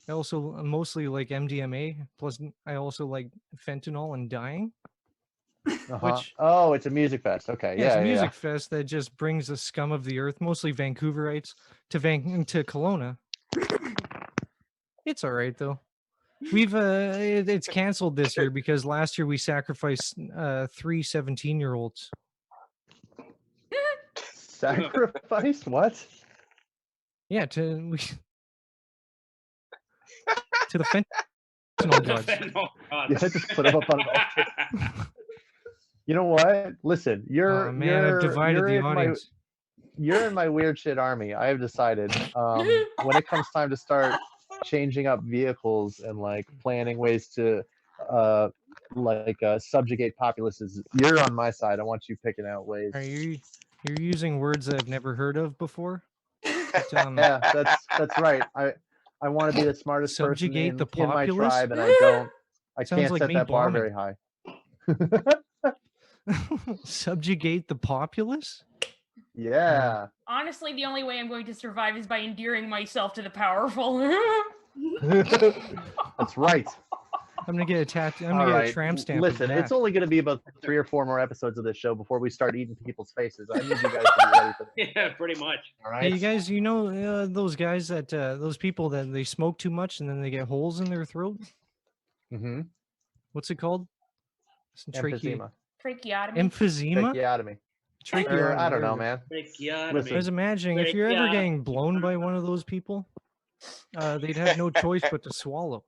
Speaker 5: I also mostly like MDMA. Plus, I also like fentanyl and dying.
Speaker 2: Uh-huh.
Speaker 5: Which-
Speaker 2: Oh, it's a music fest. Okay.
Speaker 5: Yeah,
Speaker 2: Yeah,
Speaker 5: it's a
Speaker 2: yeah,
Speaker 5: music fest that just brings the scum of the earth, mostly Vancouverites, to Kelowna. It's all right though. We've it's canceled this year because last year we sacrificed 3 17-year-olds.
Speaker 2: Sacrifice? What?
Speaker 5: Yeah, to the fentanyl gods.
Speaker 8: Oh, God.
Speaker 2: You had to put them up on an altar. You know what? Listen,
Speaker 5: Oh man, I've divided the audience.
Speaker 2: You're in my weird shit army. I have decided when it comes time to start changing up vehicles and like planning ways to subjugate populaces, you're on my side. I want you picking out ways.
Speaker 5: Are you're using words that I've never heard of before? But,
Speaker 2: Yeah, that's right. I want to be the smartest person
Speaker 5: Subjugate the
Speaker 2: in my
Speaker 5: populace?
Speaker 2: tribe, and I
Speaker 5: Sounds
Speaker 2: can't
Speaker 5: like
Speaker 2: set
Speaker 5: me
Speaker 2: that bar
Speaker 5: bombing.
Speaker 2: very high.
Speaker 5: Subjugate the populace?
Speaker 2: Yeah.
Speaker 3: Honestly, the only way I'm going to survive is by endearing myself to the powerful.
Speaker 2: That's right.
Speaker 5: I'm gonna get a tattoo. I'm
Speaker 2: All
Speaker 5: gonna get
Speaker 2: right.
Speaker 5: a tramp stamp. of
Speaker 2: Listen,
Speaker 5: that.
Speaker 2: it's only going to be about 3 or 4 more episodes of this show before we start eating people's faces. I need you guys to be ready for this.
Speaker 8: Yeah, pretty much.
Speaker 2: All
Speaker 5: Hey,
Speaker 2: right.
Speaker 5: you guys, you know those guys that those people that they smoke too much and then they get holes in their throat.
Speaker 2: Mm-hmm.
Speaker 5: What's it called?
Speaker 2: Emphysema.
Speaker 3: Tracheotomy.
Speaker 5: Emphysema.
Speaker 2: Tracheotomy.
Speaker 5: Tracheotomy.
Speaker 2: I don't
Speaker 5: there
Speaker 2: know,
Speaker 5: we go.
Speaker 2: man.
Speaker 8: Tracheotomy.
Speaker 5: I was imagining if you're ever getting blown by one of those people, they'd have no choice but to swallow.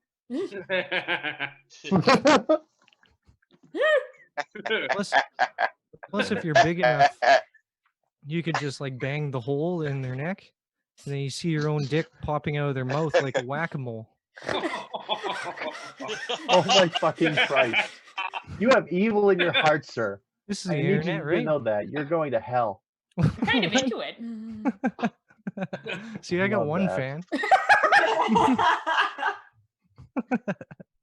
Speaker 5: Plus, if you're big enough, you could just like bang the hole in their neck, and then you see your own dick popping out of their mouth like a whack-a-mole.
Speaker 2: Oh my fucking Christ! You have evil in your heart, sir.
Speaker 5: This is
Speaker 2: I
Speaker 5: the
Speaker 2: need
Speaker 5: internet,
Speaker 2: you to
Speaker 5: right?
Speaker 2: know that you're going to hell.
Speaker 3: Kind of into it.
Speaker 5: See, I got
Speaker 2: Love
Speaker 5: one
Speaker 2: that.
Speaker 5: fan.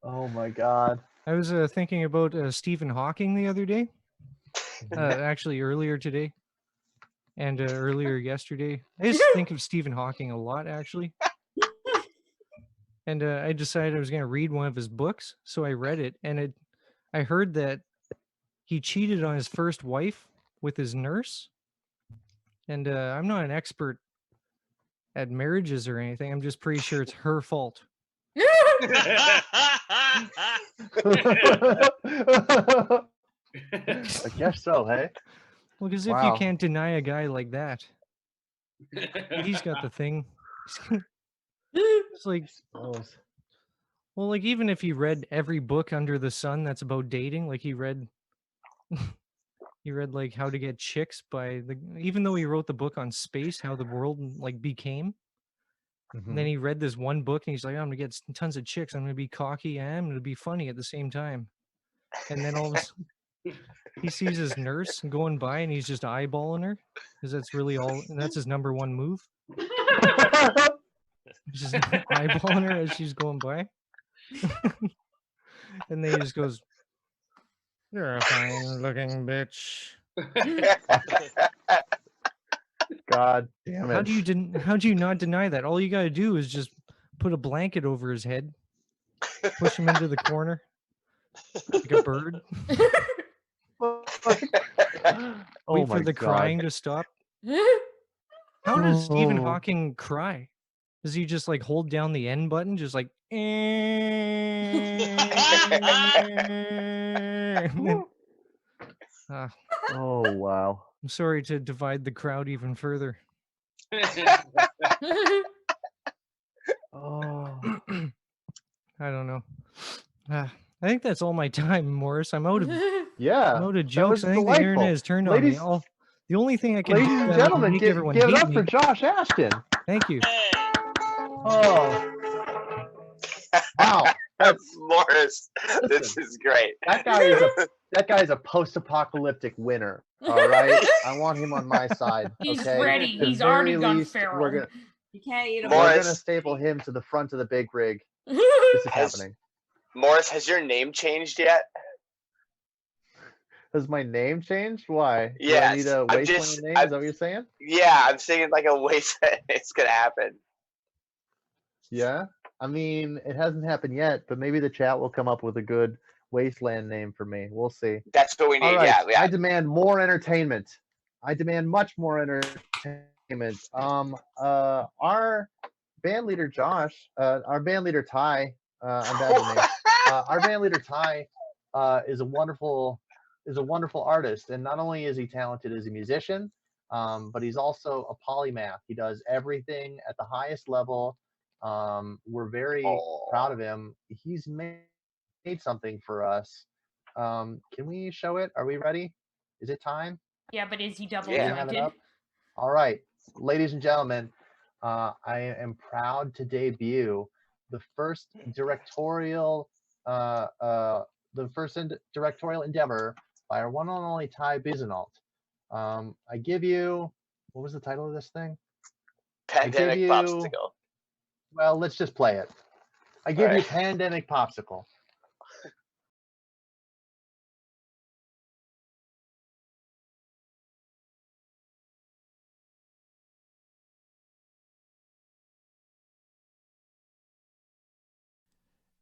Speaker 2: Oh my God.
Speaker 5: I was thinking about Stephen Hawking the other day. Actually, earlier today, and earlier yesterday. I just think of Stephen Hawking a lot, actually. And I decided I was going to read one of his books, so I read it, and I heard that he cheated on his first wife with his nurse. And I'm not an expert at marriages or anything. I'm just pretty sure it's her fault.
Speaker 2: I guess so, hey?
Speaker 5: Well, because if you can't deny a guy like that, he's got the thing. It's like, well, like even if he read every book under the sun that's about dating, like he read like How to Get Chicks even though he wrote the book on space, how the world like became. And then he read this one book and he's like, I'm gonna get tons of chicks. I'm gonna be cocky and I'm gonna be funny at the same time. And then all of a sudden he sees his nurse going by and he's just eyeballing her because that's really all. And that's his number one move. Just eyeballing her as she's going by. And then he just goes, "You're a fine looking bitch."
Speaker 2: God damn it.
Speaker 5: How do you not deny that? All you gotta do is just put a blanket over his head, push him into the corner like a bird. Wait for the crying to stop. How does Stephen Hawking cry? Does he just like hold down the N button, just like?
Speaker 2: Oh wow!
Speaker 5: I'm sorry to divide the crowd even further.
Speaker 2: Oh,
Speaker 5: I don't know. I think that's all my time, Morris. I'm out of
Speaker 2: yeah.
Speaker 5: I'm out of jokes.
Speaker 2: was
Speaker 5: I think the
Speaker 2: delightful.
Speaker 5: internet has turned
Speaker 2: Ladies-
Speaker 5: on me. The only thing I can
Speaker 2: Ladies
Speaker 5: do
Speaker 2: and
Speaker 5: that
Speaker 2: gentlemen,
Speaker 5: make
Speaker 2: give
Speaker 5: everyone
Speaker 2: it
Speaker 5: hate
Speaker 2: up
Speaker 5: me.
Speaker 2: for Josh Ashton.
Speaker 5: Thank you.
Speaker 2: Oh, wow! That's
Speaker 1: Morris, this is great.
Speaker 2: That guy is a post-apocalyptic winner. All right, I want him on my side.
Speaker 3: He's
Speaker 2: okay?
Speaker 3: ready.
Speaker 2: At the
Speaker 3: He's already
Speaker 2: very
Speaker 3: gone
Speaker 2: least,
Speaker 3: feral.
Speaker 2: We're
Speaker 7: You can't eat them.
Speaker 1: Morris.
Speaker 2: gonna staple him to the front of the big rig. This is happening.
Speaker 1: Morris, has your name changed yet?
Speaker 2: Has my name changed? Why? Do I
Speaker 1: Yes,
Speaker 2: need a
Speaker 1: I'm
Speaker 2: wasteland
Speaker 1: just-
Speaker 2: name?
Speaker 1: I'm-
Speaker 2: Is that what you're saying?
Speaker 1: Yeah, I'm saying like a way it's gonna happen.
Speaker 2: Yeah. I mean, it hasn't happened yet, but maybe the chat will come up with a good wasteland name for me. We'll see.
Speaker 1: That's what we need.
Speaker 2: All right.
Speaker 1: Yeah.
Speaker 2: I demand more entertainment. I demand much more entertainment. Our band leader Josh, our band leader Ty, I'm bad with names. Our band leader Ty is a wonderful artist, and not only is he talented as a musician, but he's also a polymath. He does everything at the highest level. We're very proud of him. He's made something for us. Can we show it? Are we ready? Is it time?
Speaker 3: Yeah, but is he double
Speaker 2: Do we have it
Speaker 3: jointed?
Speaker 2: up? All right, ladies and gentlemen, I am proud to debut the first directorial endeavor by our one and only Ty Bizenault. I give you, what was the title of this thing?
Speaker 1: Pandemic Popsicle.
Speaker 2: Well, let's just play it. I give you
Speaker 1: Alright.
Speaker 2: Pandemic Popsicle.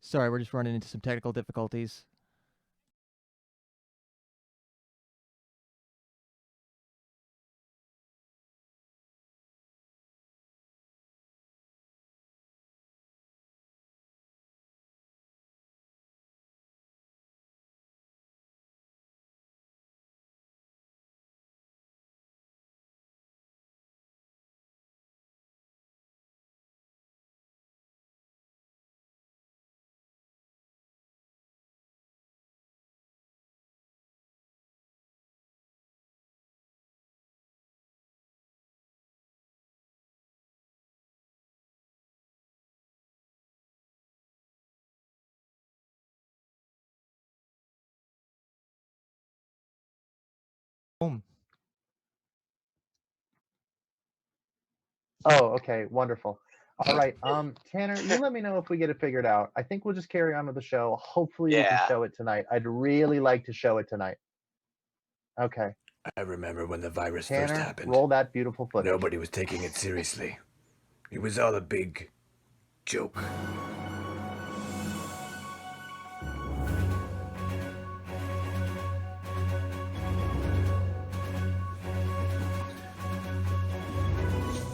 Speaker 10: Sorry, we're just running into some technical difficulties.
Speaker 5: Boom.
Speaker 2: Oh, okay, wonderful. All right, Tanner, you let me know if we get it figured out. I think we'll just carry on with the show. Hopefully, we can
Speaker 1: Yeah.
Speaker 2: show it tonight. I'd really like to show it tonight. Okay.
Speaker 11: I remember when the virus
Speaker 2: Tanner,
Speaker 11: first happened.
Speaker 2: roll that beautiful footage.
Speaker 11: Nobody was taking it seriously. It was all a big joke.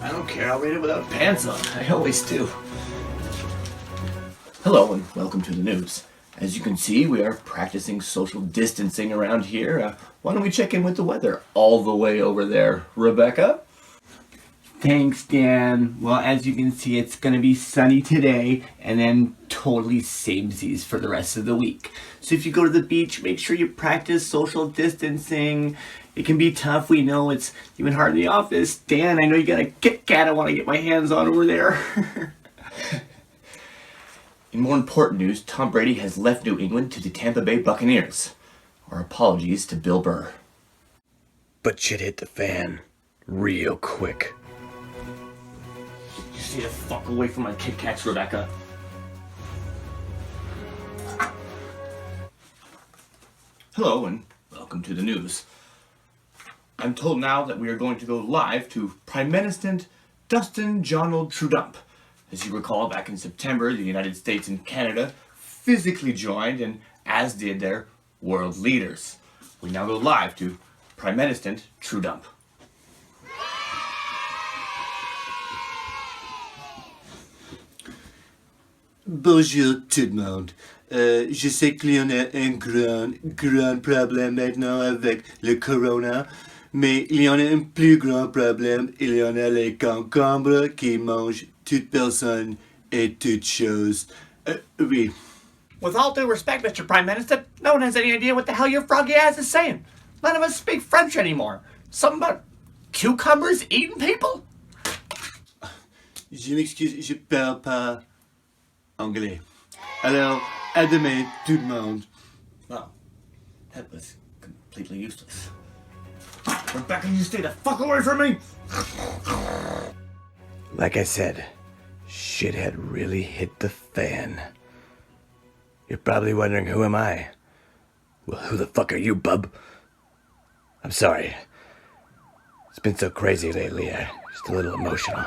Speaker 12: I don't care, I'll read it without pants on. I always do. Hello and welcome to the news. As you can see, we are practicing social distancing around here. Why don't we check in with the weather all the way over there, Rebecca?
Speaker 13: Thanks, Dan. Well, as you can see, it's going to be sunny today and then totally samesies for the rest of the week. So if you go to the beach, make sure you practice social distancing. It can be tough. We know it's even hard in the office. Dan, I know you got a Kit Kat I want to get my hands on over there.
Speaker 12: In more important news, Tom Brady has left New England to the Tampa Bay Buccaneers. Our apologies to Bill Burr.
Speaker 11: But shit hit the fan real quick.
Speaker 13: You stay the fuck away from my Kit Kats, Rebecca.
Speaker 12: Hello and welcome to the news. I'm told now that we are going to go live to Prime Minister Dustin Donald Trudeau. As you recall, back in September, the United States and Canada physically joined, and as did their world leaders. We now go live to Prime Minister Trudeau.
Speaker 14: Bonjour tout le monde. Je sais qu'il y en a un grand problème maintenant avec le corona, mais il y en a un plus grand problème. Il y en a les concombres qui mangent toute personne et toute chose. Oui.
Speaker 12: With all due respect, Mr. Prime Minister, no one has any idea what the hell your froggy ass is saying. None of us speak French anymore. Something about cucumbers eating people?
Speaker 14: Je m'excuse, je parle pas anglais. Alors, à demain, tout le monde.
Speaker 12: Wow, that was completely useless. Rebecca, you stay the fuck away from me!
Speaker 11: Like I said, shit had really hit the fan. You're probably wondering, who am I? Well, who the fuck are you, bub? I'm sorry. It's been so crazy lately, I'm just a little emotional.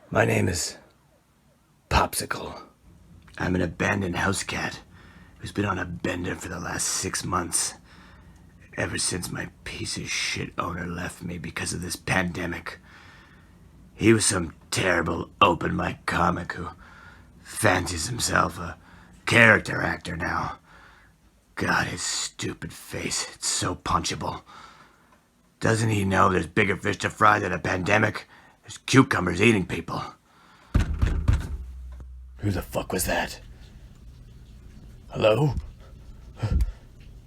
Speaker 11: My name is Popsicle. I'm an abandoned house cat who's been on a bender for the last 6 months. Ever since my piece of shit owner left me because of this pandemic. He was some terrible open mic comic who fancies himself a character actor now. God, his stupid face, it's so punchable. Doesn't he know there's bigger fish to fry than a pandemic? There's cucumbers eating people. Who the fuck was that? Hello?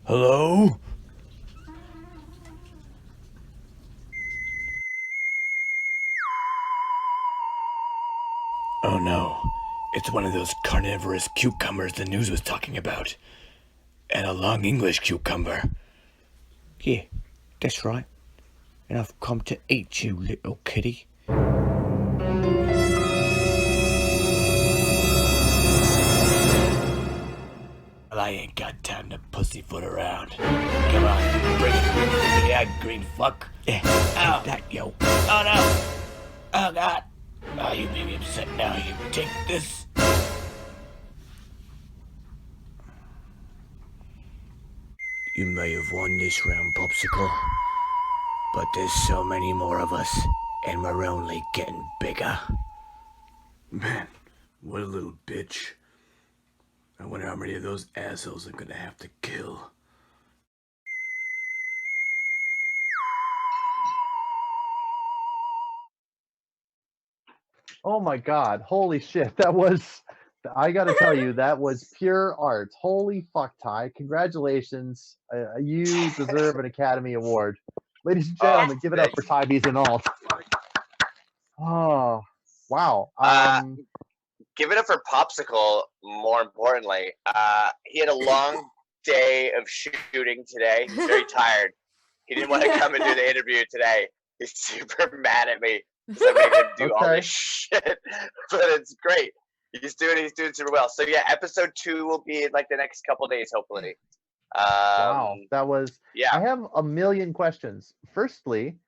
Speaker 11: Hello? Oh no, it's one of those carnivorous cucumbers the news was talking about. And a long English cucumber. Yeah, that's right. And I've come to eat you, little kitty. Well, I ain't got time to pussyfoot around. Come on, bring it. Yeah, green fuck. Yeah, ow, that, yo. Oh no! Oh god! Oh, you made me upset now. You take this. You may have won this round, Popsicle, but there's so many more of us, and we're only getting bigger. Man, what a little bitch. I wonder how many of those assholes I'm gonna have to kill.
Speaker 2: Oh my God! Holy shit! That was. I got to tell you, that was pure art. Holy fuck, Ty! Congratulations. You deserve an Academy Award, ladies and gentlemen. Give it up for Ty Beason-Alt. Oh, wow.
Speaker 1: Give it up for Popsicle, more importantly. He had a long day of shooting today. He's very tired. He didn't want to come and do the interview today. He's super mad at me because I made him do all this shit. But it's great. He's doing super well. So yeah, episode 2 will be in like the next couple days, hopefully.
Speaker 2: Wow, that was.
Speaker 1: Yeah.
Speaker 2: I have a million questions. Firstly,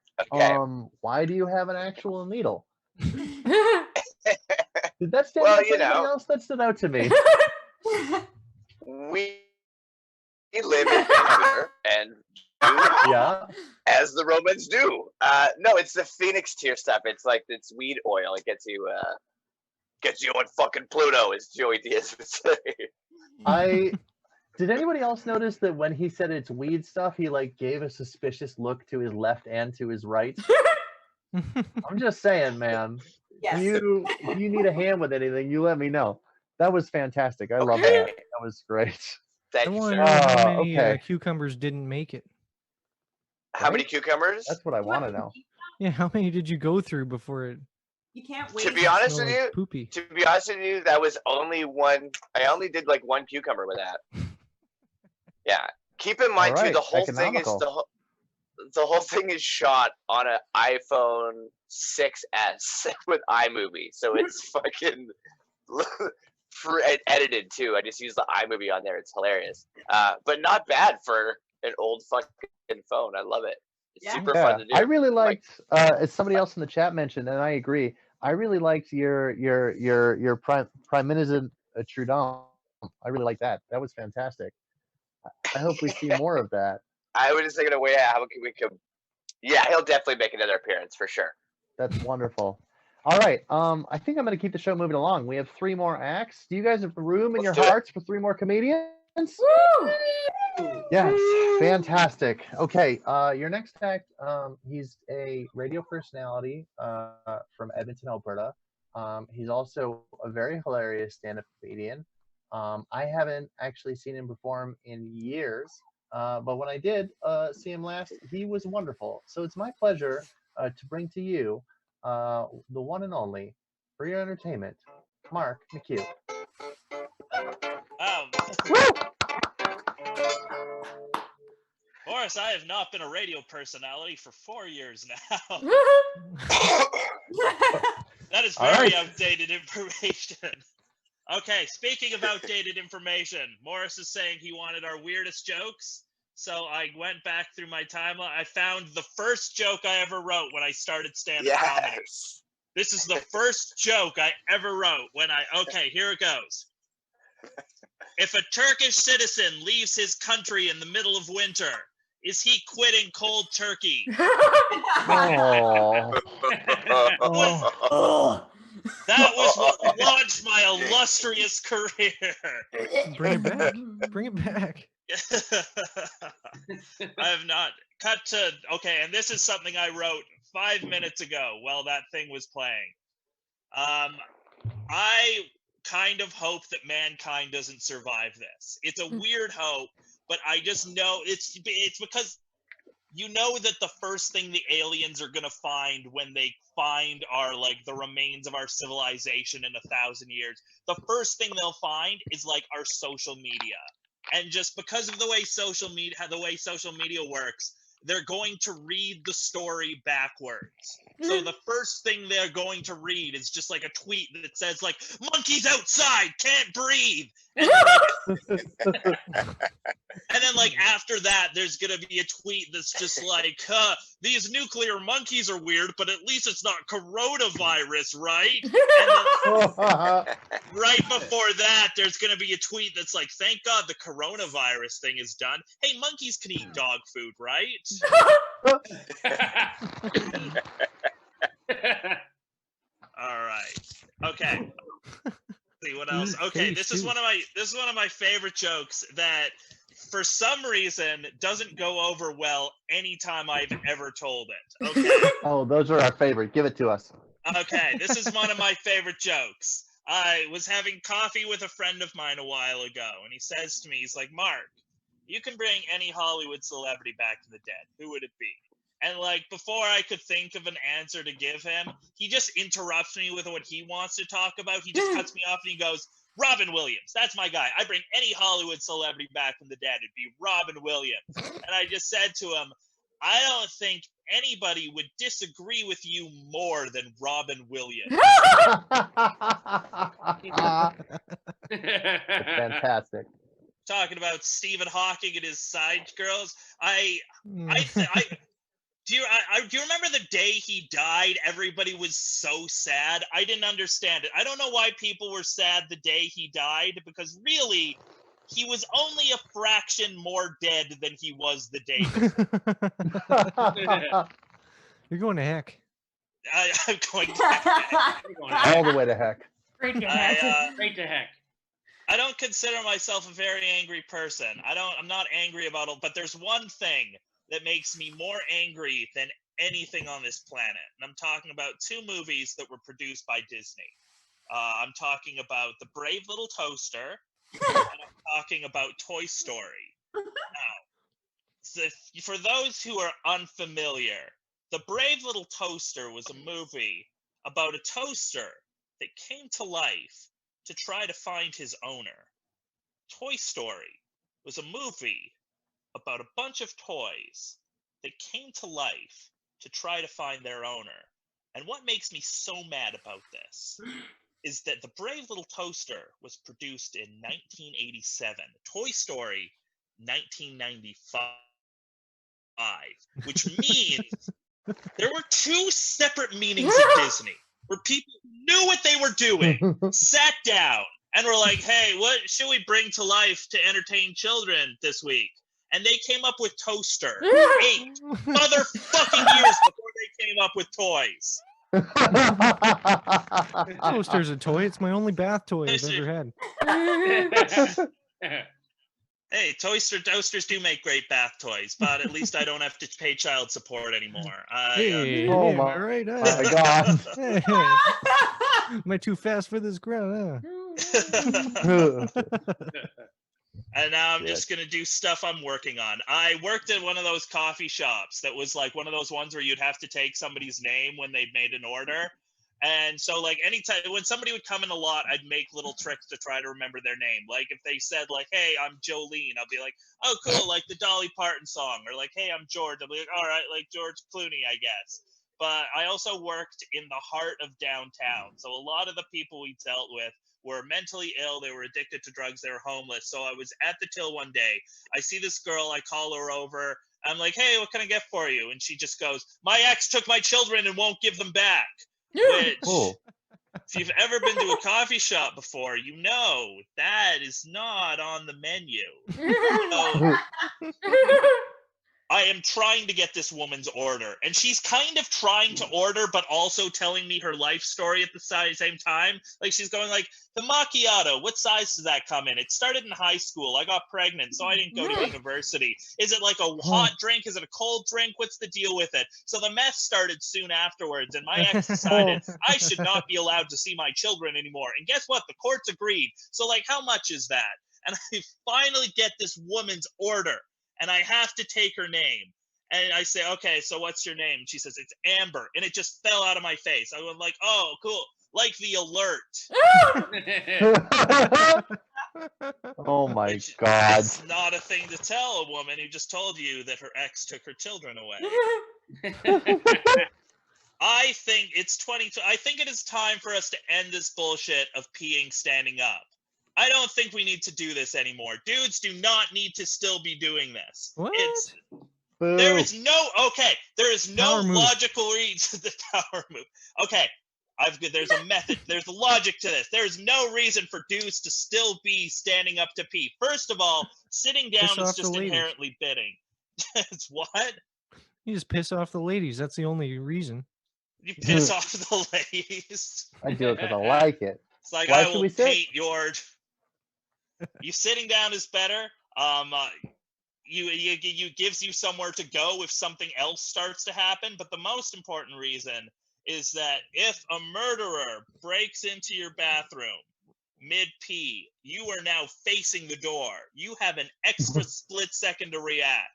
Speaker 2: why do you have an actual needle? Did that stand out to anything else? That stood out to me.
Speaker 1: We live in Vancouver and do as the Romans do. No, it's the Phoenix tier stuff. It's like it's weed oil. It gets you on fucking Pluto, as Joey Diaz would say.
Speaker 2: Did anybody else notice that when he said it's weed stuff, he like gave a suspicious look to his left and to his right? I'm just saying, man.
Speaker 7: Yes.
Speaker 2: If you need a hand with anything, you let me know. That was fantastic. I love that. That was great.
Speaker 5: I want to know how many cucumbers didn't make it.
Speaker 1: How many cucumbers?
Speaker 2: That's what I want to know.
Speaker 5: Yeah, how many did you go through before it?
Speaker 7: You can't wait.
Speaker 1: To be honest with you,
Speaker 5: poopy.
Speaker 1: To be honest with you, that was only one. I only did like one cucumber with that. Yeah. Keep in mind too, the whole thing is the whole thing is shot on an iPhone 6s with iMovie, so it's fucking edited too. I just use the iMovie on there. It's hilarious, but not bad for an old fucking phone. I love it. It's super fun to do.
Speaker 2: I really liked, as somebody else in the chat mentioned, and I agree. I really liked your Prime Minister Trudeau. I really liked that. That was fantastic. I hope we see more of that.
Speaker 1: I was just thinking of a way how we could. Yeah, he'll definitely make another appearance for sure.
Speaker 2: That's wonderful. All right. I think I'm going to keep the show moving along. We have 3 more acts. Do you guys have room in your hearts for 3 more comedians?
Speaker 3: Woo!
Speaker 2: Yes, fantastic. Okay, your next act, he's a radio personality from Edmonton, Alberta. He's also a very hilarious stand-up comedian. I haven't actually seen him perform in years, but when I did see him last, he was wonderful. So it's my pleasure to bring to you the one and only, for your entertainment, Mark McHugh.
Speaker 4: Morris, I have not been a radio personality for 4 years now. That is very outdated information. Okay, speaking of outdated information, Morris is saying he wanted our weirdest jokes. So I went back through my timeline. I found the first joke I ever wrote when I started stand-up comedy. This is the first joke I ever wrote okay, here it goes. If a Turkish citizen leaves his country in the middle of winter, is he quitting cold turkey? That was what launched my illustrious career.
Speaker 5: Bring it back. Bring it back.
Speaker 4: I have not. Cut to, okay, and this is something I wrote 5 minutes ago while that thing was playing. I kind of hope that mankind doesn't survive this. It's a weird hope, but I just know it's because you know that the first thing the aliens are going to find when they find our, like, the remains of our civilization in 1,000 years, the first thing they'll find is, like, our social media. And just because of the way social media works, they're going to read the story backwards. So the first thing they're going to read is just like a tweet that says like, monkeys outside, can't breathe. And then, like, after that, there's gonna be a tweet that's just like, these nuclear monkeys are weird, but at least it's not coronavirus, right? And then, right before that, there's gonna be a tweet that's like, thank God the coronavirus thing is done. Hey, monkeys can eat dog food, right? All right. Okay. See what else. Okay, this is one of my favorite jokes that for some reason doesn't go over well anytime I've ever told it. Okay.
Speaker 2: Oh, those are our favorite. Give it to us.
Speaker 4: Okay, this is one of my favorite jokes. I was having coffee with a friend of mine a while ago, and he says to me, he's like, Mark, you can bring any Hollywood celebrity back from the dead. Who would it be? And, like, before I could think of an answer to give him, he just interrupts me with what he wants to talk about. He just cuts me off and he goes, Robin Williams. That's my guy. I bring any Hollywood celebrity back from the dead. It'd be Robin Williams. And I just said to him, I don't think anybody would disagree with you more than Robin Williams.
Speaker 2: Fantastic.
Speaker 4: Talking about Stephen Hawking and his side girls. Do you remember the day he died? Everybody was so sad. I didn't understand it. I don't know why people were sad the day he died, because really, he was only a fraction more dead than he was the day before.
Speaker 5: You're going to heck.
Speaker 4: I'm going to heck.
Speaker 2: All the way to heck.
Speaker 3: Straight to heck.
Speaker 8: Straight to heck.
Speaker 4: I don't consider myself a very angry person. I'm not angry about it, but there's one thing that makes me more angry than anything on this planet. And I'm talking about two movies that were produced by Disney. I'm talking about The Brave Little Toaster, and I'm talking about Toy Story. Now, so for those who are unfamiliar, The Brave Little Toaster was a movie about a toaster that came to life to try to find his owner. Toy Story was a movie about a bunch of toys that came to life to try to find their owner. And what makes me so mad about this is that The Brave Little Toaster was produced in 1987. Toy Story, 1995. Which means there were two separate meetings at Disney where people knew what they were doing, sat down, and were like, hey, what should we bring to life to entertain children this week? And they came up with Toaster 8 motherfucking years before they came up with toys.
Speaker 5: Toaster's a toy. It's my only bath toy I've ever had.
Speaker 4: Hey, toasters do make great bath toys, but at least I don't have to pay child support anymore.
Speaker 5: Oh my right.
Speaker 2: My God.
Speaker 5: Hey. Am I too fast for this ground?
Speaker 4: And now I'm just going to do stuff I'm working on. I worked at one of those coffee shops that was like one of those ones where you'd have to take somebody's name when they'd made an order. And so, like, anytime when somebody would come in a lot, I'd make little tricks to try to remember their name. Like, if they said, like, hey, I'm Jolene, I'll be like, oh, cool, like the Dolly Parton song. Or like, hey, I'm George. I'll be like, all right, like George Clooney, I guess. But I also worked in the heart of downtown. So a lot of the people we dealt with were mentally ill. They were addicted to drugs. They were homeless. So I was at the till one day. I see this girl. I call her over. I'm like, hey, what can I get for you? And she just goes, my ex took my children and won't give them back. Which, if you've ever been to a coffee shop before, you know that is not on the menu. So, I am trying to get this woman's order, and she's kind of trying to order, but also telling me her life story at the same time. Like, she's going like, the macchiato, what size does that come in? It started in high school. I got pregnant, so I didn't go to university. Is it like a hot drink? Is it a cold drink? What's the deal with it? So the mess started soon afterwards, and my ex decided I should not be allowed to see my children anymore. And guess what? The courts agreed. So, like, how much is that? And I finally get this woman's order. And I have to take her name. And I say, okay, so what's your name? She says, it's Amber. And it just fell out of my face. I was like, oh, cool. Like the alert.
Speaker 2: Oh, my God.
Speaker 4: It's not a thing to tell a woman who just told you that her ex took her children away. I think it's 22. I think it is time for us to end this bullshit of peeing standing up. I don't think we need to do this anymore. Dudes do not need to still be doing this.
Speaker 5: What?
Speaker 4: There is no
Speaker 5: Power move.
Speaker 4: logical reason the power move. Okay, there's a method. There's a logic to this. There's no reason for dudes to still be standing up to pee. First of all, sitting down
Speaker 5: Piss
Speaker 4: is
Speaker 5: off the
Speaker 4: just
Speaker 5: ladies.
Speaker 4: inherently bidding. It's what?
Speaker 5: You just piss off the ladies. That's the only reason.
Speaker 4: You piss off the ladies.
Speaker 2: I do it because I like it.
Speaker 4: It's like,
Speaker 2: Why
Speaker 4: I
Speaker 2: should
Speaker 4: will
Speaker 2: we sit?
Speaker 4: paint your. You sitting down is better. You gives you somewhere to go if something else starts to happen. But the most important reason is that if a murderer breaks into your bathroom mid-pee, you are now facing the door. You have an extra split second to react.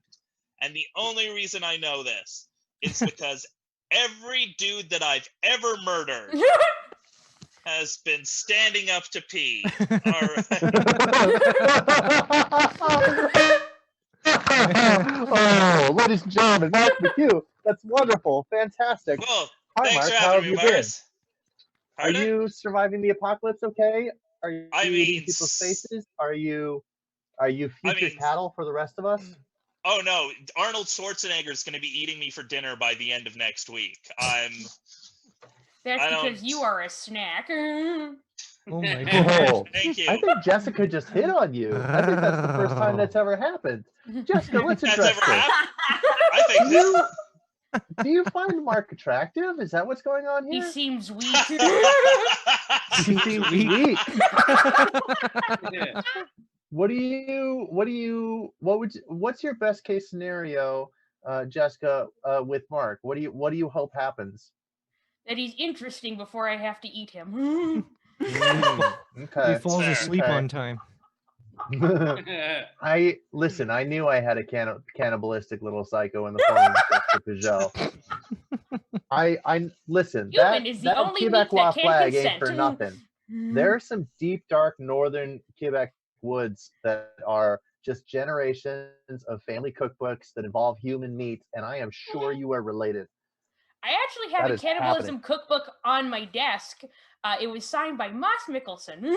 Speaker 4: And the only reason I know this is because every dude that I've ever murdered has been standing up to pee. All
Speaker 2: Oh, ladies and gentlemen, Mark McHugh. That's wonderful. Fantastic.
Speaker 4: Well,
Speaker 2: Hi,
Speaker 4: thanks
Speaker 2: Mark.
Speaker 4: for
Speaker 2: How
Speaker 4: having
Speaker 2: have
Speaker 4: me,
Speaker 2: you been?
Speaker 4: Mars.
Speaker 2: Are you surviving the apocalypse okay? Are you
Speaker 4: I
Speaker 2: eating
Speaker 4: mean,
Speaker 2: people's faces? Are you future cattle for the rest of us?
Speaker 4: Oh no, Arnold Schwarzenegger is going to be eating me for dinner by the end of next week.
Speaker 3: That's because you are a snack.
Speaker 5: Oh my
Speaker 2: Oh,
Speaker 4: Thank you.
Speaker 2: I think Jessica just hit on you. I think that's the first time that's ever happened. Jessica, let's
Speaker 4: That's
Speaker 2: address
Speaker 4: ever
Speaker 2: this.
Speaker 4: happened? I think this.
Speaker 2: Do you find Mark attractive? Is that what's going on
Speaker 3: He
Speaker 2: here?
Speaker 3: seems weak.
Speaker 2: He seems weak. What's your best case scenario, Jessica, with Mark? What do you hope happens?
Speaker 3: That he's interesting before I have to eat him.
Speaker 2: Okay.
Speaker 5: He falls asleep
Speaker 2: Okay.
Speaker 5: on time.
Speaker 2: I knew I had a cannibalistic little psycho in the form of Jessica Peugeot. I listen.
Speaker 3: Human is the
Speaker 2: that
Speaker 3: only meat
Speaker 2: Quebecois
Speaker 3: that can
Speaker 2: flag
Speaker 3: consent.
Speaker 2: ain't for nothing. There are some deep, dark northern Quebec woods that are just generations of family cookbooks that involve human meat, and I am sure you are related.
Speaker 3: I actually have
Speaker 2: That
Speaker 3: a
Speaker 2: is
Speaker 3: cannibalism cookbook on my desk. It was signed by Moss Mickelson.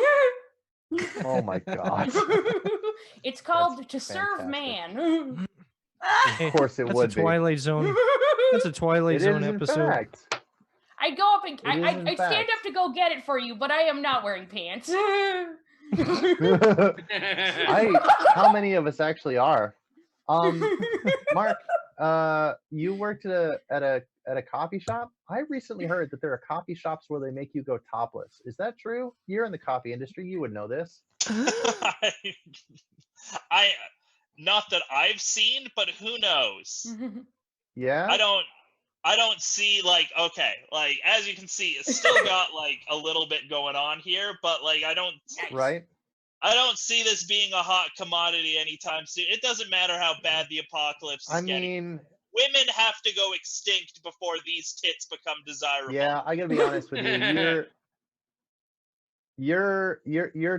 Speaker 2: Oh my god!
Speaker 3: It's called To
Speaker 2: That's
Speaker 3: Serve
Speaker 2: fantastic.
Speaker 3: Man.
Speaker 2: Of course it
Speaker 5: That's
Speaker 2: would
Speaker 5: a
Speaker 2: be.
Speaker 5: Twilight Zone. That's a Twilight
Speaker 2: It
Speaker 5: Zone
Speaker 2: is, in
Speaker 5: episode.
Speaker 2: fact.
Speaker 3: I go up and
Speaker 2: It is, in
Speaker 3: I stand
Speaker 2: fact.
Speaker 3: up to go get it for you, but I am not wearing pants.
Speaker 2: How many of us actually are? Mark, you worked at a coffee shop. I recently heard that there are coffee shops where they make you go topless. Is that true? You're in the coffee industry. You would know this.
Speaker 4: I not that I've seen, but who knows?
Speaker 2: Yeah.
Speaker 4: I don't see like as you can see, it's still got like a little bit going on here, but like I don't see this being a hot commodity anytime soon. It doesn't matter how bad the apocalypse is getting. Women have to go extinct before these tits become desirable.
Speaker 2: Yeah, I gotta be honest with you. Your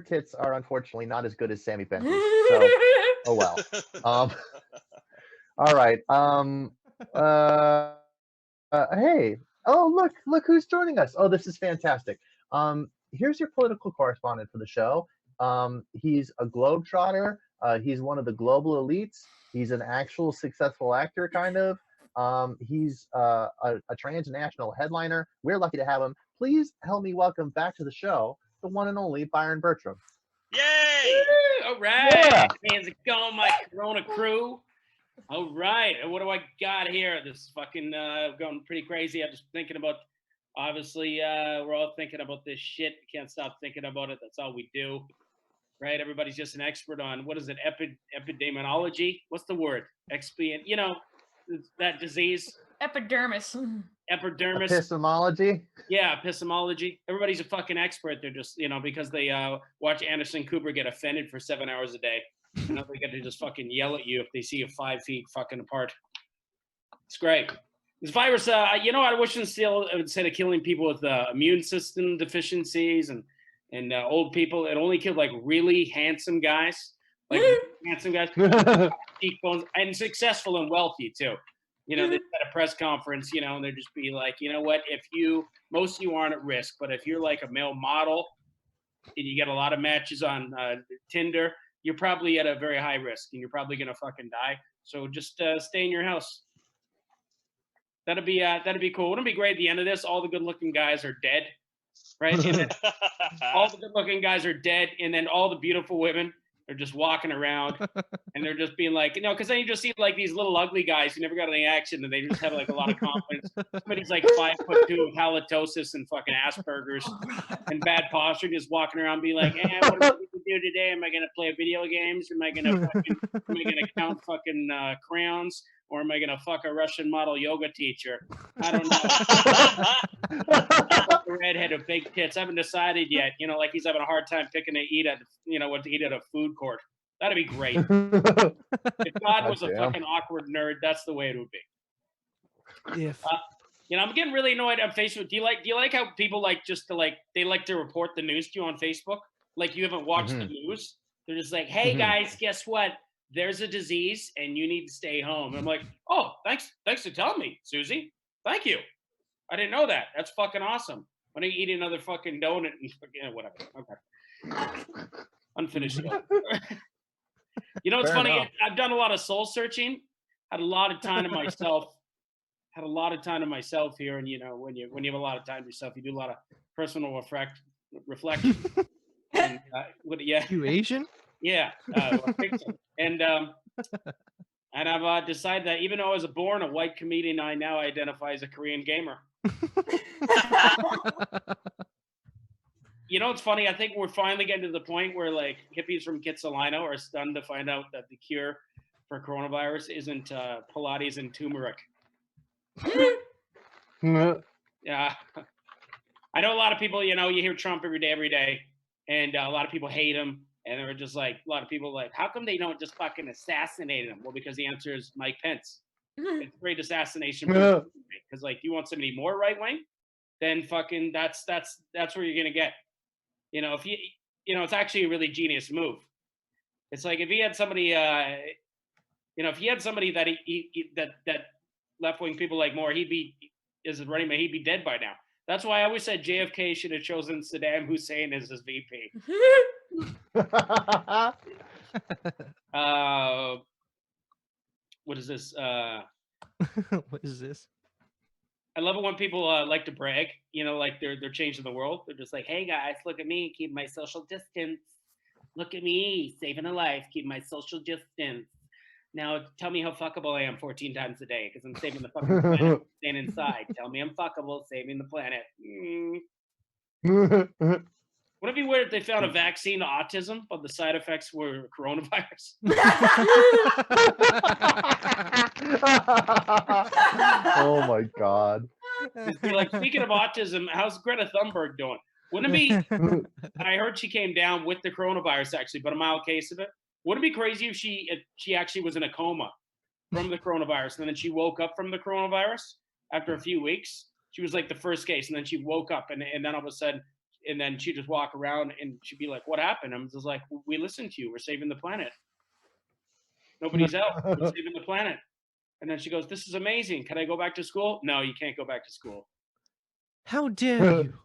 Speaker 2: tits are unfortunately not as good as Sammy Benty. So, oh well. All right. Hey. Oh, look who's joining us. Oh, this is fantastic. Here's your political correspondent for the show. He's a globetrotter. He's one of the global elites. He's an actual successful actor, kind of. He's a transnational headliner. We're lucky to have him. Please help me welcome back to the show the one and only Byron Bertram.
Speaker 4: Yay!
Speaker 8: All right.
Speaker 2: Yeah.
Speaker 8: How's it going, my Corona crew? All right. What do I got here? This is fucking going pretty crazy. I'm just thinking about, obviously, we're all thinking about this shit. Can't stop thinking about it. That's all we do. Right? Everybody's just an expert on, what is it, epidemiology? What's the word? You know, that disease?
Speaker 3: Epidermis.
Speaker 8: Epidermis.
Speaker 2: Epistemology?
Speaker 8: Yeah, epistemology. Everybody's a fucking expert. They're just, because they watch Anderson Cooper get offended for 7 hours a day. And now they get to just fucking yell at you if they see you 5 feet fucking apart. It's great. This virus, I wish instead of killing people with immune system deficiencies and old people, it only killed like really handsome guys, cheekbones, and successful and wealthy too. They'd at a press conference, and they'd just be like, you know what? Most of you aren't at risk, but if you're like a male model, and you get a lot of matches on Tinder, you're probably at a very high risk, and you're probably gonna fucking die. So just stay in your house. That'd be cool. Wouldn't it be great at the end of this? All the good-looking guys are dead, right? And then all the good-looking guys are dead, and then all the beautiful women are just walking around, and they're just being like, because then you just see like these little ugly guys who never got any action, and they just have like a lot of confidence. Somebody's like 5'2" with halitosis and fucking Asperger's and bad posture, just walking around being like, what am I going to do today? Am I going to play video games? Am I going to count fucking crayons? Or am I going to fuck a Russian model yoga teacher? I don't know. A redhead with big tits. I haven't decided yet. Like he's having a hard time picking what to eat at a food court. That'd be great. If God was a fucking awkward nerd, that's the way it would be.
Speaker 5: If
Speaker 8: I'm getting really annoyed on Facebook. Do you like how people they like to report the news to you on Facebook? Like you haven't watched the news. They're just like, hey guys, guess what? There's a disease and you need to stay home. And I'm like, oh, thanks for telling me, Susie. Thank you. I didn't know that. That's fucking awesome. Why don't you eat another fucking donut and whatever. Okay. Unfinished. It's funny. I've done a lot of soul searching. Had a lot of time to myself. Here. And when you have a lot of time to yourself, you do a lot of personal reflection. And,
Speaker 5: You Asian?
Speaker 8: Yeah, and I've decided that even though I was born a white comedian, I now identify as a Korean gamer. It's funny. I think we're finally getting to the point where like hippies from Kitsilano are stunned to find out that the cure for coronavirus isn't Pilates and turmeric. Yeah, I know a lot of people. You hear Trump every day, and a lot of people hate him. And they were just like, a lot of people like, how come they don't just fucking assassinate him? Well, because the answer is Mike Pence. It's great assassination. Because like, you want somebody more right wing, then fucking that's where you're gonna get. If it's actually a really genius move. It's like if he had somebody, if he had somebody that that left wing people like more, he'd be dead by now. That's why I always said JFK should have chosen Saddam Hussein as his VP. What is this?
Speaker 5: What is this?
Speaker 8: I love it when people like to brag, like they're changing the world. They're just like, hey guys, look at me, keep my social distance. Look at me, saving a life, keep my social distance. Now tell me how fuckable I am 14 times a day because I'm saving the fucking planet, staying inside. Tell me I'm fuckable, saving the planet. Wouldn't it be weird if they found a vaccine to autism, but the side effects were coronavirus?
Speaker 2: Oh my God.
Speaker 8: Like, speaking of autism, how's Greta Thunberg doing? Wouldn't it be, I heard she came down with the coronavirus actually, but a mild case of it. Wouldn't it be crazy if she actually was in a coma from the coronavirus and then she woke up from the coronavirus after a few weeks? She was like the first case and then she woke up and then all of a sudden, and then she'd just walk around and she'd be like, what happened? I'm just like, we listened to you. We're saving the planet. Nobody's out. We're saving the planet. And then she goes, this is amazing. Can I go back to school? No, you can't go back to school.
Speaker 5: How dare you?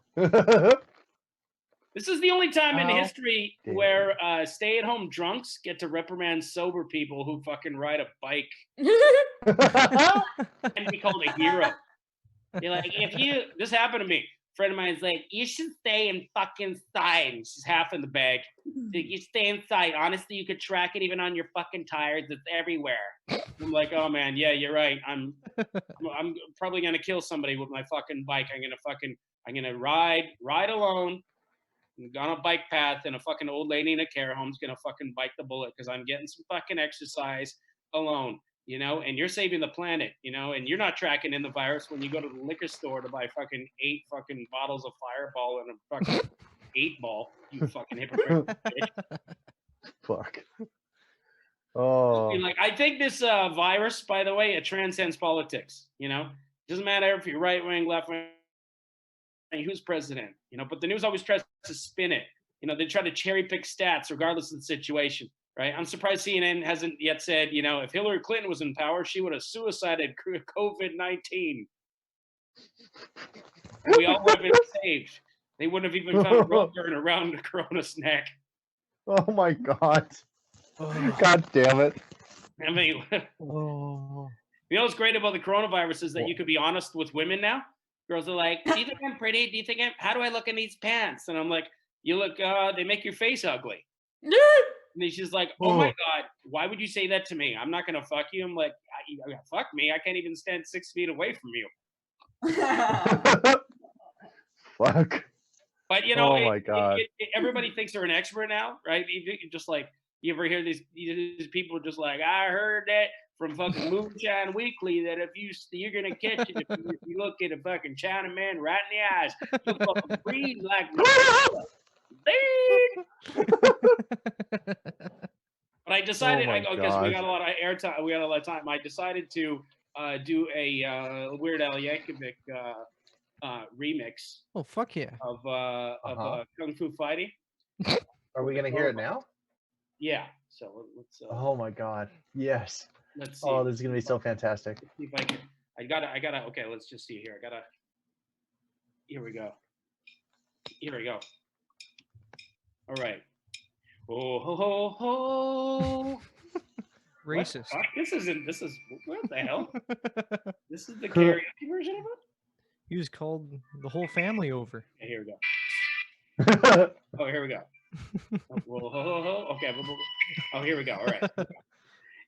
Speaker 8: This is the only time in history where stay-at-home drunks get to reprimand sober people who fucking ride a bike and be called a hero. You're like, this happened to me. A friend of mine's like, you should stay in fucking inside. And she's half in the bag. Like, you stay inside. Honestly, you could track it even on your fucking tires. It's everywhere. I'm like, oh man, yeah, you're right. I'm probably gonna kill somebody with my fucking bike. I'm gonna ride alone on a bike path, and a fucking old lady in a care home's gonna fucking bite the bullet because I'm getting some fucking exercise alone. And you're saving the planet, and you're not tracking in the virus when you go to the liquor store to buy fucking 8 fucking bottles of Fireball and a fucking 8-ball, you fucking hypocrite.
Speaker 2: Fuck. Oh.
Speaker 8: Like, I think this virus, by the way, it transcends politics, Doesn't matter if you're right wing, left wing, who's president, but the news always tries to spin it. They try to cherry pick stats regardless of the situation. Right. I'm surprised CNN hasn't yet said, if Hillary Clinton was in power, she would have suicided COVID-19. And we all would have been saved. They wouldn't have even found Roadburn around the Corona's neck.
Speaker 2: Oh my God. God damn it.
Speaker 8: I mean,
Speaker 2: Oh.
Speaker 8: you know what's great about the coronavirus is that you could be honest with women now. Girls are like, do you think I'm pretty? Do you think how do I look in these pants? And I'm like, you look, they make your face ugly. And then she's like, oh my God, why would you say that to me? I'm not going to fuck you. I'm like, fuck me. I can't even stand 6 feet away from you.
Speaker 2: Fuck.
Speaker 8: But, you know,
Speaker 2: oh my God.
Speaker 8: Everybody thinks they're an expert now, right? Just like, you ever hear these people just like, I heard that from fucking Moonshine Weekly that if you're going to catch it, if you look at a fucking Chinaman right in the eyes, you'll fucking breathe like But I decided, because we got a lot of airtime, we got a lot of time. I decided to do a Weird Al Yankovic remix.
Speaker 5: Oh fuck yeah!
Speaker 8: Of Kung Fu Fighting.
Speaker 2: Are we gonna hear it now?
Speaker 8: Yeah. So let's.
Speaker 2: Oh my God! Yes.
Speaker 8: Let's see.
Speaker 2: Oh, this is gonna be so fantastic.
Speaker 8: Let's see if I can. I gotta. Okay, let's just see here. Here we go. Here we go. All right. Oh ho ho ho.
Speaker 5: Racist.
Speaker 8: This is what the hell? This is the karaoke version of it?
Speaker 5: He was called the whole family over.
Speaker 8: Okay, here we go. Oh, here we go. Whoa, ho, ho, ho. Okay. Oh, here we go. All right.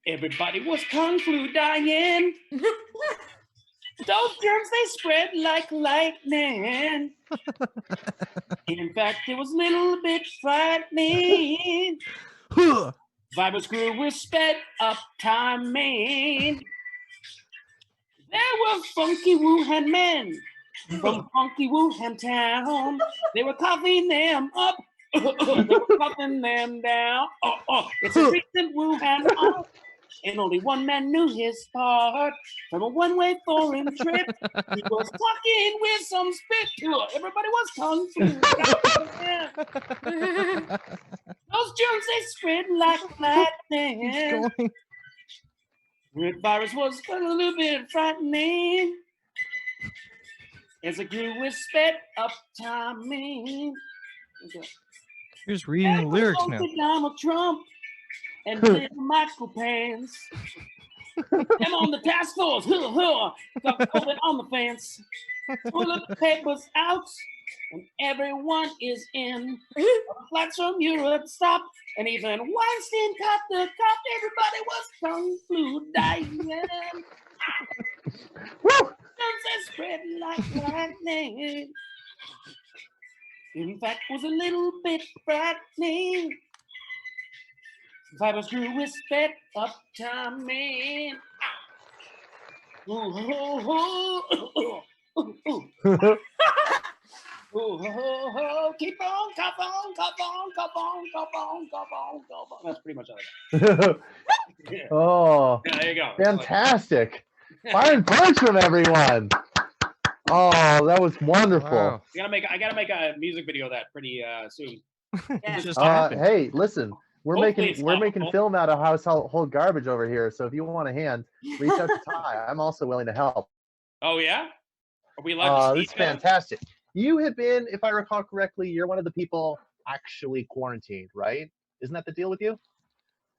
Speaker 8: Everybody was kung flu dying. Those germs, they spread like lightning. In fact, it was a little bit frightening. Virus grew with sped up timing. There were funky Wuhan men from funky Wuhan town. They were coughing them up. They were coughing them down. It's a recent Wuhan art. And only one man knew his part. From a one-way foreign trip, he was talking with some spit. Everybody was kung fu. Those germs, they spread like lightning. Red virus was a little bit frightening. As it grew with sped up timing.
Speaker 5: Here's reading the lyrics now.
Speaker 8: Donald Trump and little Michael Pence. Them on the task force, got COVID on the fence. Toilet papers out, and everyone is in. Flights from Europe stop, and even Weinstein caught the cop. Everybody was kung flu dying. Germs spread like lightning. In fact, was a little bit frightening. Virus grew with sped up timing. Ooh, ho, ho. Ooh, keep on, cough on, cough on, cough on, cough on, cough on, cough on. That's pretty much all I got.
Speaker 2: Oh,
Speaker 8: yeah, there you go.
Speaker 2: Fantastic. Fire and punch from everyone. Oh, that was wonderful.
Speaker 5: Wow.
Speaker 8: I gotta make a music video of that pretty soon.
Speaker 2: Hey, listen. We're making film out of household garbage over here. So if you want a hand, reach out to Ty. I'm also willing to help.
Speaker 8: Oh yeah? Are we allowed to see
Speaker 2: this is fantastic. You have been, if I recall correctly, you're one of the people actually quarantined, right? Isn't that the deal with you?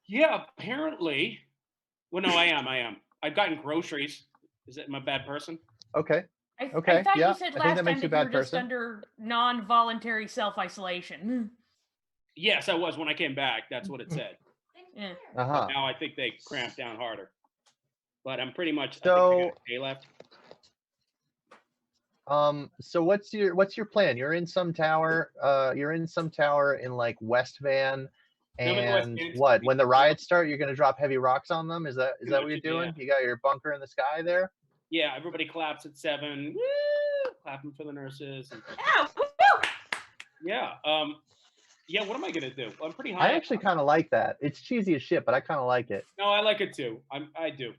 Speaker 8: Yeah, apparently. Well, no, I am. I've gotten groceries. Is it? Am I a bad person?
Speaker 2: Okay.
Speaker 3: I thought you said last time that you were just
Speaker 2: person.
Speaker 3: under non-voluntary self-isolation.
Speaker 8: Yes, I was when I came back. That's what it said.
Speaker 3: Yeah.
Speaker 8: Now I think they cramped down harder. But I'm pretty much.
Speaker 2: So,
Speaker 8: I think I got a day left.
Speaker 2: So what's your plan? You're in some tower. You're in some tower in like West Van, and what? When the riots start, you're gonna drop heavy rocks on them. Is that what you're doing?
Speaker 8: Yeah.
Speaker 2: You got your bunker in the sky there.
Speaker 8: Yeah, everybody claps at 7. Woo! Clapping for the nurses. And... Yeah. Yeah, what am I gonna do? I'm pretty high.
Speaker 2: I actually kind of like that. It's cheesy as shit, but I kind of like it.
Speaker 8: No, I like it too. I do.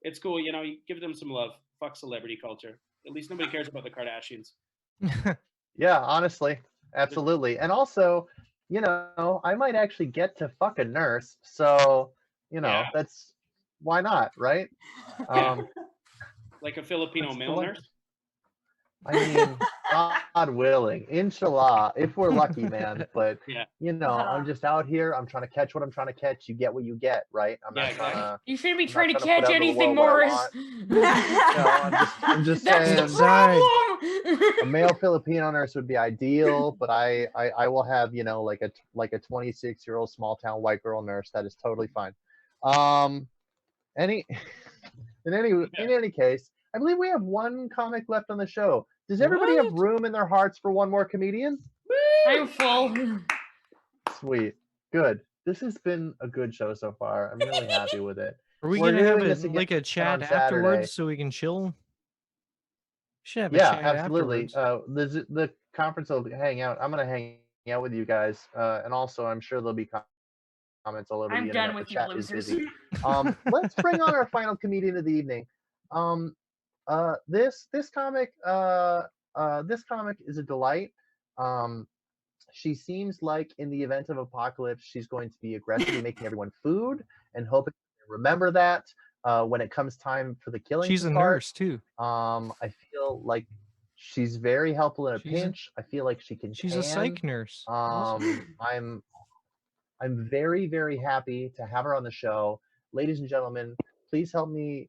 Speaker 8: It's cool. You know, you give them some love. Fuck celebrity culture. At least nobody cares about the Kardashians.
Speaker 2: Yeah, honestly, absolutely. And also, you know, I might actually get to fuck a nurse. So, you know, that's why not, right?
Speaker 8: Like a Filipino male nurse.
Speaker 2: I mean, God willing, inshallah, if we're lucky, man. But you know, I'm just out here. I'm trying to catch what I'm trying to catch. You get what you get, right? I'm not trying to.
Speaker 3: You shouldn't be
Speaker 2: I'm
Speaker 3: trying
Speaker 2: not
Speaker 3: to
Speaker 2: trying
Speaker 3: catch
Speaker 2: put out into the
Speaker 3: anything,
Speaker 2: world what I
Speaker 3: Morris.
Speaker 2: want. I'm just
Speaker 3: That's
Speaker 2: saying.
Speaker 3: the problem.
Speaker 2: A male Filipino nurse would be ideal, but I will have, you know, like a 26-year-old small town white girl nurse. That is totally fine. In any case, I believe we have one comic left on the show. Does everybody have room in their hearts for one more comedian?
Speaker 3: I'm full.
Speaker 2: Sweet. Good. This has been a good show so far. I'm really happy with it.
Speaker 5: Are we
Speaker 2: We're
Speaker 5: gonna have
Speaker 2: doing this
Speaker 5: like a
Speaker 2: again
Speaker 5: chat
Speaker 2: on Saturday.
Speaker 5: afterwards so we can chill? Should have a
Speaker 2: Yeah,
Speaker 5: chat
Speaker 2: absolutely.
Speaker 5: afterwards.
Speaker 2: The conference will hang out. I'm gonna hang out with you guys, and also I'm sure there'll be comments all over the
Speaker 3: I'm
Speaker 2: internet.
Speaker 3: done with
Speaker 2: the
Speaker 3: you
Speaker 2: chat is
Speaker 3: losers.
Speaker 2: busy. Let's bring on our final comedian of the evening. This comic is a delight. She seems like in the event of apocalypse, she's going to be aggressively making everyone food and hoping to remember that when it comes time for the killing.
Speaker 5: She's
Speaker 2: to
Speaker 5: a
Speaker 2: start.
Speaker 5: nurse too.
Speaker 2: I feel like she's very helpful in a pinch. I feel like she can.
Speaker 5: She's a psych nurse.
Speaker 2: I'm very, very happy to have her on the show, ladies and gentlemen. Please help me.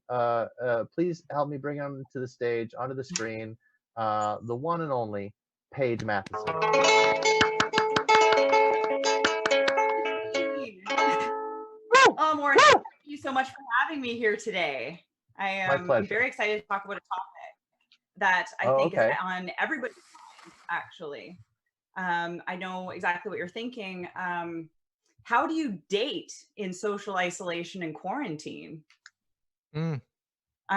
Speaker 2: Please help me bring him to the stage, onto the screen. The one and only Paige Matheson.
Speaker 15: Oh, Morris, thank you so much for having me here today. I am very excited to talk about a topic that I think is on everybody's mind, actually. I know exactly what you're thinking. How do you date in social isolation and quarantine? I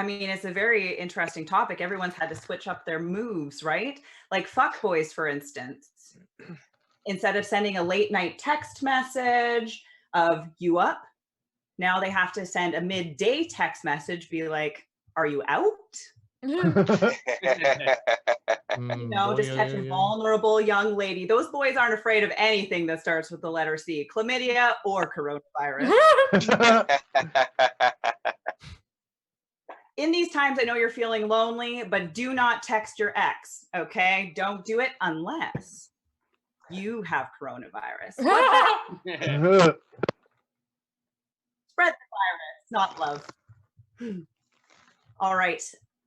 Speaker 15: mean, it's a very interesting topic. Everyone's had to switch up their moves, right? Like fuckboys, for instance. Instead of sending a late night text message of "you up," now they have to send a midday text message, be like, "Are you out?" You know, just catch a vulnerable young lady. Those boys aren't afraid of anything that starts with the letter C, chlamydia or coronavirus. In these times, I know you're feeling lonely, but do not text your ex, okay? Don't do it unless you have coronavirus. Spread the virus, not love. All right.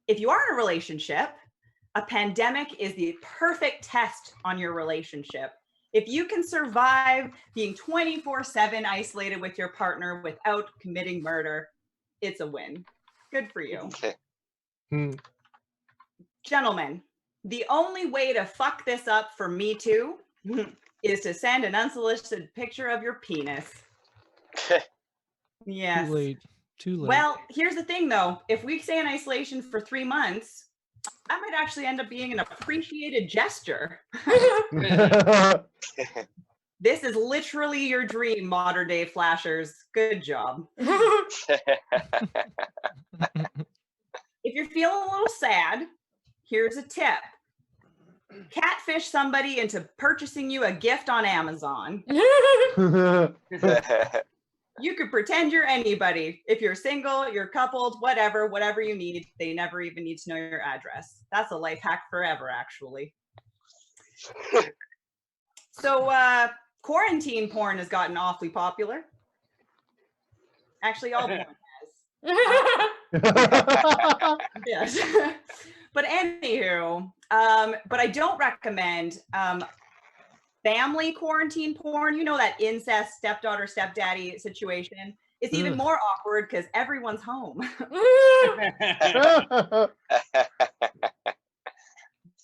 Speaker 15: If you are in a relationship, a pandemic is the perfect test on your relationship. If you can survive being 24/7 isolated with your partner without committing murder, it's a win. Good for you. Gentlemen, the only way to fuck this up for me too is to send an unsolicited picture of your penis. Yes.
Speaker 5: Too late. Too late.
Speaker 15: Well, here's the thing though. If we stay in isolation for 3 months, that might actually end up being an appreciated gesture. This is literally your dream, modern day flashers. Good job. If you're feeling a little sad, here's a tip. Catfish somebody into purchasing you a gift on Amazon. You could pretend you're anybody. If you're single, you're coupled, whatever you need. They never even need to know your address. That's a life hack forever, actually. So, quarantine porn has gotten awfully popular. Actually, all porn has. Yes. But anywho, but I don't recommend family quarantine porn. You know, that incest stepdaughter, stepdaddy situation. It's even more awkward because everyone's home.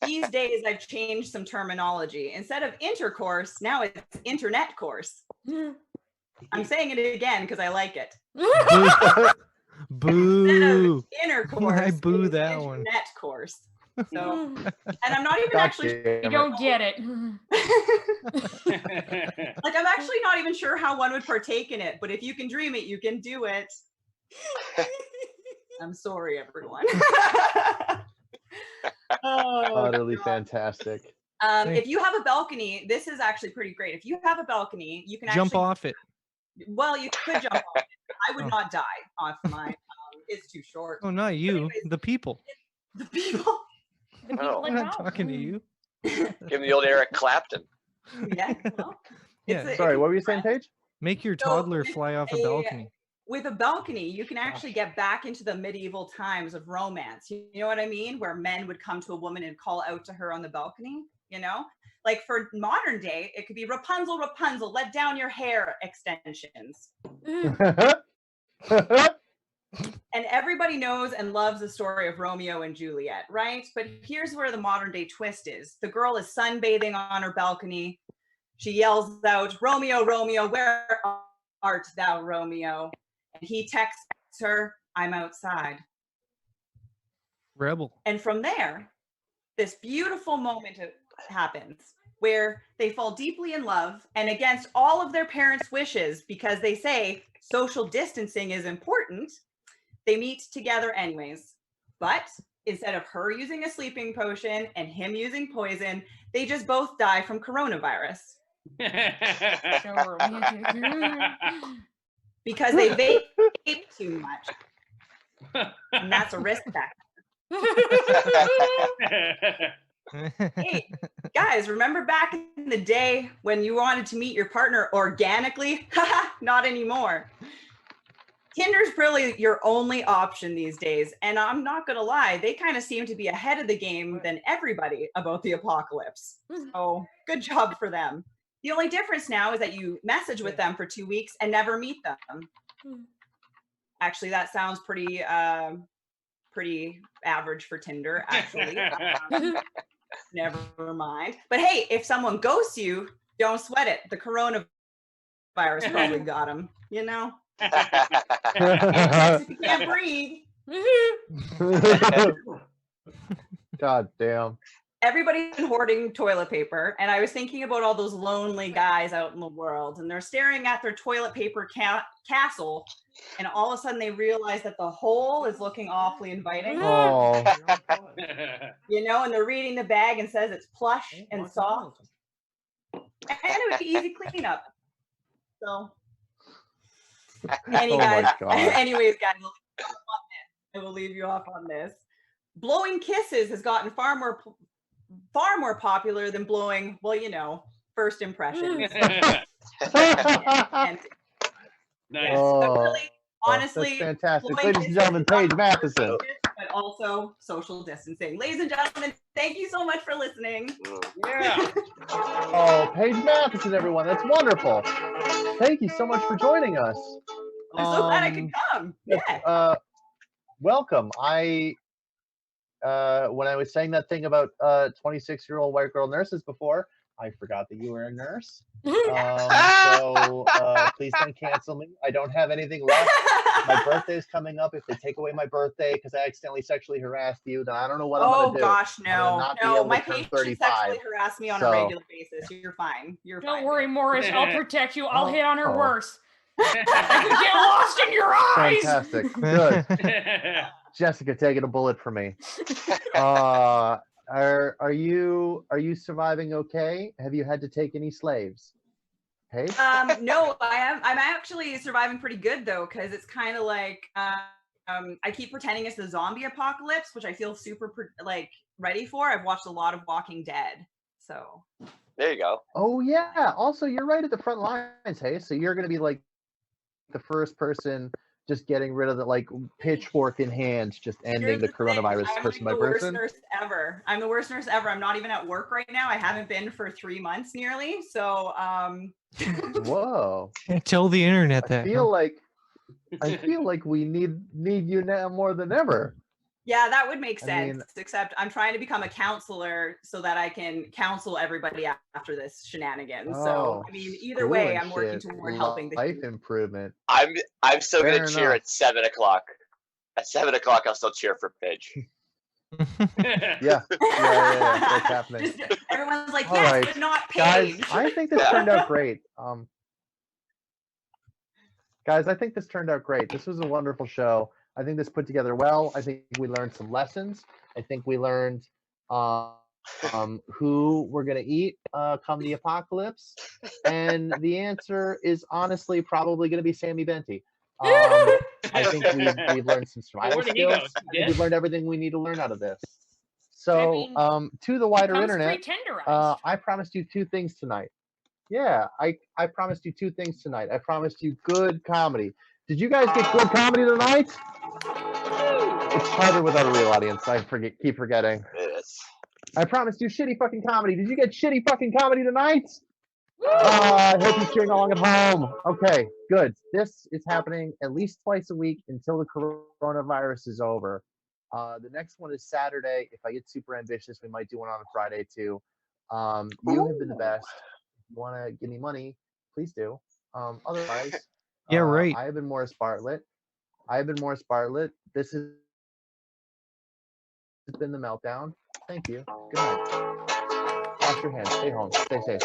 Speaker 15: These days, I've changed some terminology. Instead of intercourse, now it's internet course. I'm saying it again because I like it.
Speaker 5: Boo.
Speaker 15: Intercourse.
Speaker 5: I boo that one.
Speaker 15: Internet course. So, and I'm not even actually.
Speaker 3: You don't get it.
Speaker 15: Like, I'm actually not even sure how one would partake in it, but if you can dream it, you can do it. I'm sorry, everyone.
Speaker 2: Utterly fantastic.
Speaker 15: If you have a balcony, this is actually pretty great. If you have a balcony, you can
Speaker 5: jump off it.
Speaker 15: Well, you could jump off it. I would not die off mine. It's too short.
Speaker 5: Oh, not you.
Speaker 15: Anyways,
Speaker 5: the people.
Speaker 15: The people.
Speaker 3: the people
Speaker 5: I'm
Speaker 3: in
Speaker 5: not
Speaker 3: house.
Speaker 5: talking to you.
Speaker 1: Give him the old Eric Clapton.
Speaker 15: Yeah. Well,
Speaker 5: Yeah.
Speaker 2: Sorry, what were you saying, Paige?
Speaker 5: Make your
Speaker 15: So
Speaker 5: toddler
Speaker 15: with
Speaker 5: fly off a balcony.
Speaker 15: With a balcony, you can actually get back into the medieval times of romance. You know what I mean? Where men would come to a woman and call out to her on the balcony, you know? Like for modern day, it could be Rapunzel, Rapunzel, let down your hair extensions. And everybody knows and loves the story of Romeo and Juliet, right? But here's where the modern day twist is. The girl is sunbathing on her balcony. She yells out, Romeo, Romeo, where art thou, Romeo? And he texts her, I'm outside.
Speaker 5: Rebel.
Speaker 15: And from there, this beautiful moment happens where they fall deeply in love, and against all of their parents' wishes, because they say social distancing is important, they meet together anyways. But instead of her using a sleeping potion and him using poison, they just both die from coronavirus.
Speaker 3: So romantic.
Speaker 15: Because they vape too much. And that's a risk factor. Hey, guys, remember back in the day when you wanted to meet your partner organically? Not anymore. Tinder's really your only option these days. And I'm not going to lie, they kind of seem to be ahead of the game than everybody about the apocalypse. So good job for them. The only difference now is that you message with them for 2 weeks and never meet them. Actually, that sounds pretty average for Tinder, actually. Never mind. But hey, if someone ghosts you, don't sweat it. The coronavirus probably got him, you know? If you can't breathe.
Speaker 2: God damn.
Speaker 15: Everybody's been hoarding toilet paper, and I was thinking about all those lonely guys out in the world, and they're staring at their toilet paper castle, and all of a sudden they realize that the hole is looking awfully inviting.
Speaker 2: Oh.
Speaker 15: You know, and they're reading the bag and says it's plush and soft, and it would be easy cleanup. So, anyways, guys, I will leave you off on this. Blowing kisses has gotten far more popular than blowing, well, you know, first impressions. And,
Speaker 2: Nice.
Speaker 15: so really, honestly,
Speaker 2: that's fantastic. Ladies and gentlemen, Paige Matheson.
Speaker 15: But also social distancing. Ladies and gentlemen, thank you so much for listening.
Speaker 8: Yeah.
Speaker 2: Oh, Paige Matheson, everyone. That's wonderful. Thank you so much for joining us.
Speaker 15: I'm so glad I could come. Yeah.
Speaker 2: Welcome. When I was saying that thing about 26-year-old white girl nurses before, I forgot that you were a nurse. So please don't cancel me. I don't have anything left. My birthday's coming up. If they take away my birthday because I accidentally sexually harassed you, then I don't know what I'm going to do.
Speaker 15: Oh gosh, no. My patients sexually harass me on a regular basis. You're fine.
Speaker 3: Don't worry, Morris. I'll protect you. I'll hit on her
Speaker 2: Oh.
Speaker 3: worse. I can get lost in your eyes.
Speaker 2: Fantastic. Good. Jessica taking a bullet for me. Are you surviving okay? Have you had to take any slaves? Hey?
Speaker 15: No, I'm actually surviving pretty good though, because it's kind of like I keep pretending it's the zombie apocalypse, which I feel super ready for. I've watched a lot of Walking Dead, so
Speaker 1: there you go.
Speaker 2: Oh yeah. Also, you're right at the front lines, hey. So you're gonna be like the first person just getting rid of the pitchfork in hand, just ending the coronavirus person by person.
Speaker 15: I'm the worst nurse ever. I'm the worst nurse ever. I'm not even at work right now. I haven't been for 3 months nearly. So
Speaker 2: Whoa.
Speaker 5: Tell the internet
Speaker 2: I
Speaker 5: that.
Speaker 2: feel like we need you now more than ever.
Speaker 15: yeah, that would make
Speaker 2: I
Speaker 15: sense.
Speaker 2: mean-
Speaker 15: Except I'm trying to become a counselor so that I can counsel everybody after this shenanigans. So I mean, either
Speaker 2: cool
Speaker 15: way,
Speaker 2: and
Speaker 15: I'm working
Speaker 2: shit.
Speaker 15: toward helping the
Speaker 2: Life improvement.
Speaker 1: I'm still
Speaker 2: Fair
Speaker 1: gonna cheer
Speaker 2: enough.
Speaker 1: at 7:00. At 7:00, I'll still cheer for Paige.
Speaker 2: Yeah. What's happening?
Speaker 15: Everyone's like,
Speaker 2: All
Speaker 15: yes,
Speaker 2: right.
Speaker 15: but not
Speaker 2: Guys,
Speaker 15: Paige.
Speaker 2: I think this turned out great. Guys, I think this turned out great. This was a wonderful show. I think this put together well. I think we learned some lessons. I think we learned who we're gonna eat come the apocalypse, and the answer is honestly probably gonna be Sammy Benty. I think we've learned some survival
Speaker 8: Where did he go?
Speaker 2: skills. I think we've learned everything we need to learn out of this. So, to the wider
Speaker 3: Becomes
Speaker 2: internet,
Speaker 3: pre-tenderized.
Speaker 2: I promised you 2 things tonight. Yeah, I promised you 2 things tonight. I promised you good comedy. Did you guys get good comedy tonight? It's harder without a real audience. I keep forgetting.
Speaker 1: Yes.
Speaker 2: I promised you shitty fucking comedy. Did you get shitty fucking comedy tonight? I hope you're cheering along at home. Okay, good. This is happening at least twice a week until the coronavirus is over. The next one is Saturday. If I get super ambitious, we might do one on a Friday too. You have been the best. If you want to give me money, please do. Otherwise,
Speaker 5: yeah, right.
Speaker 2: I have been Morris Bartlett. This has been the Meltdown. Thank you. Good night. Wash your hands. Stay home. Stay safe.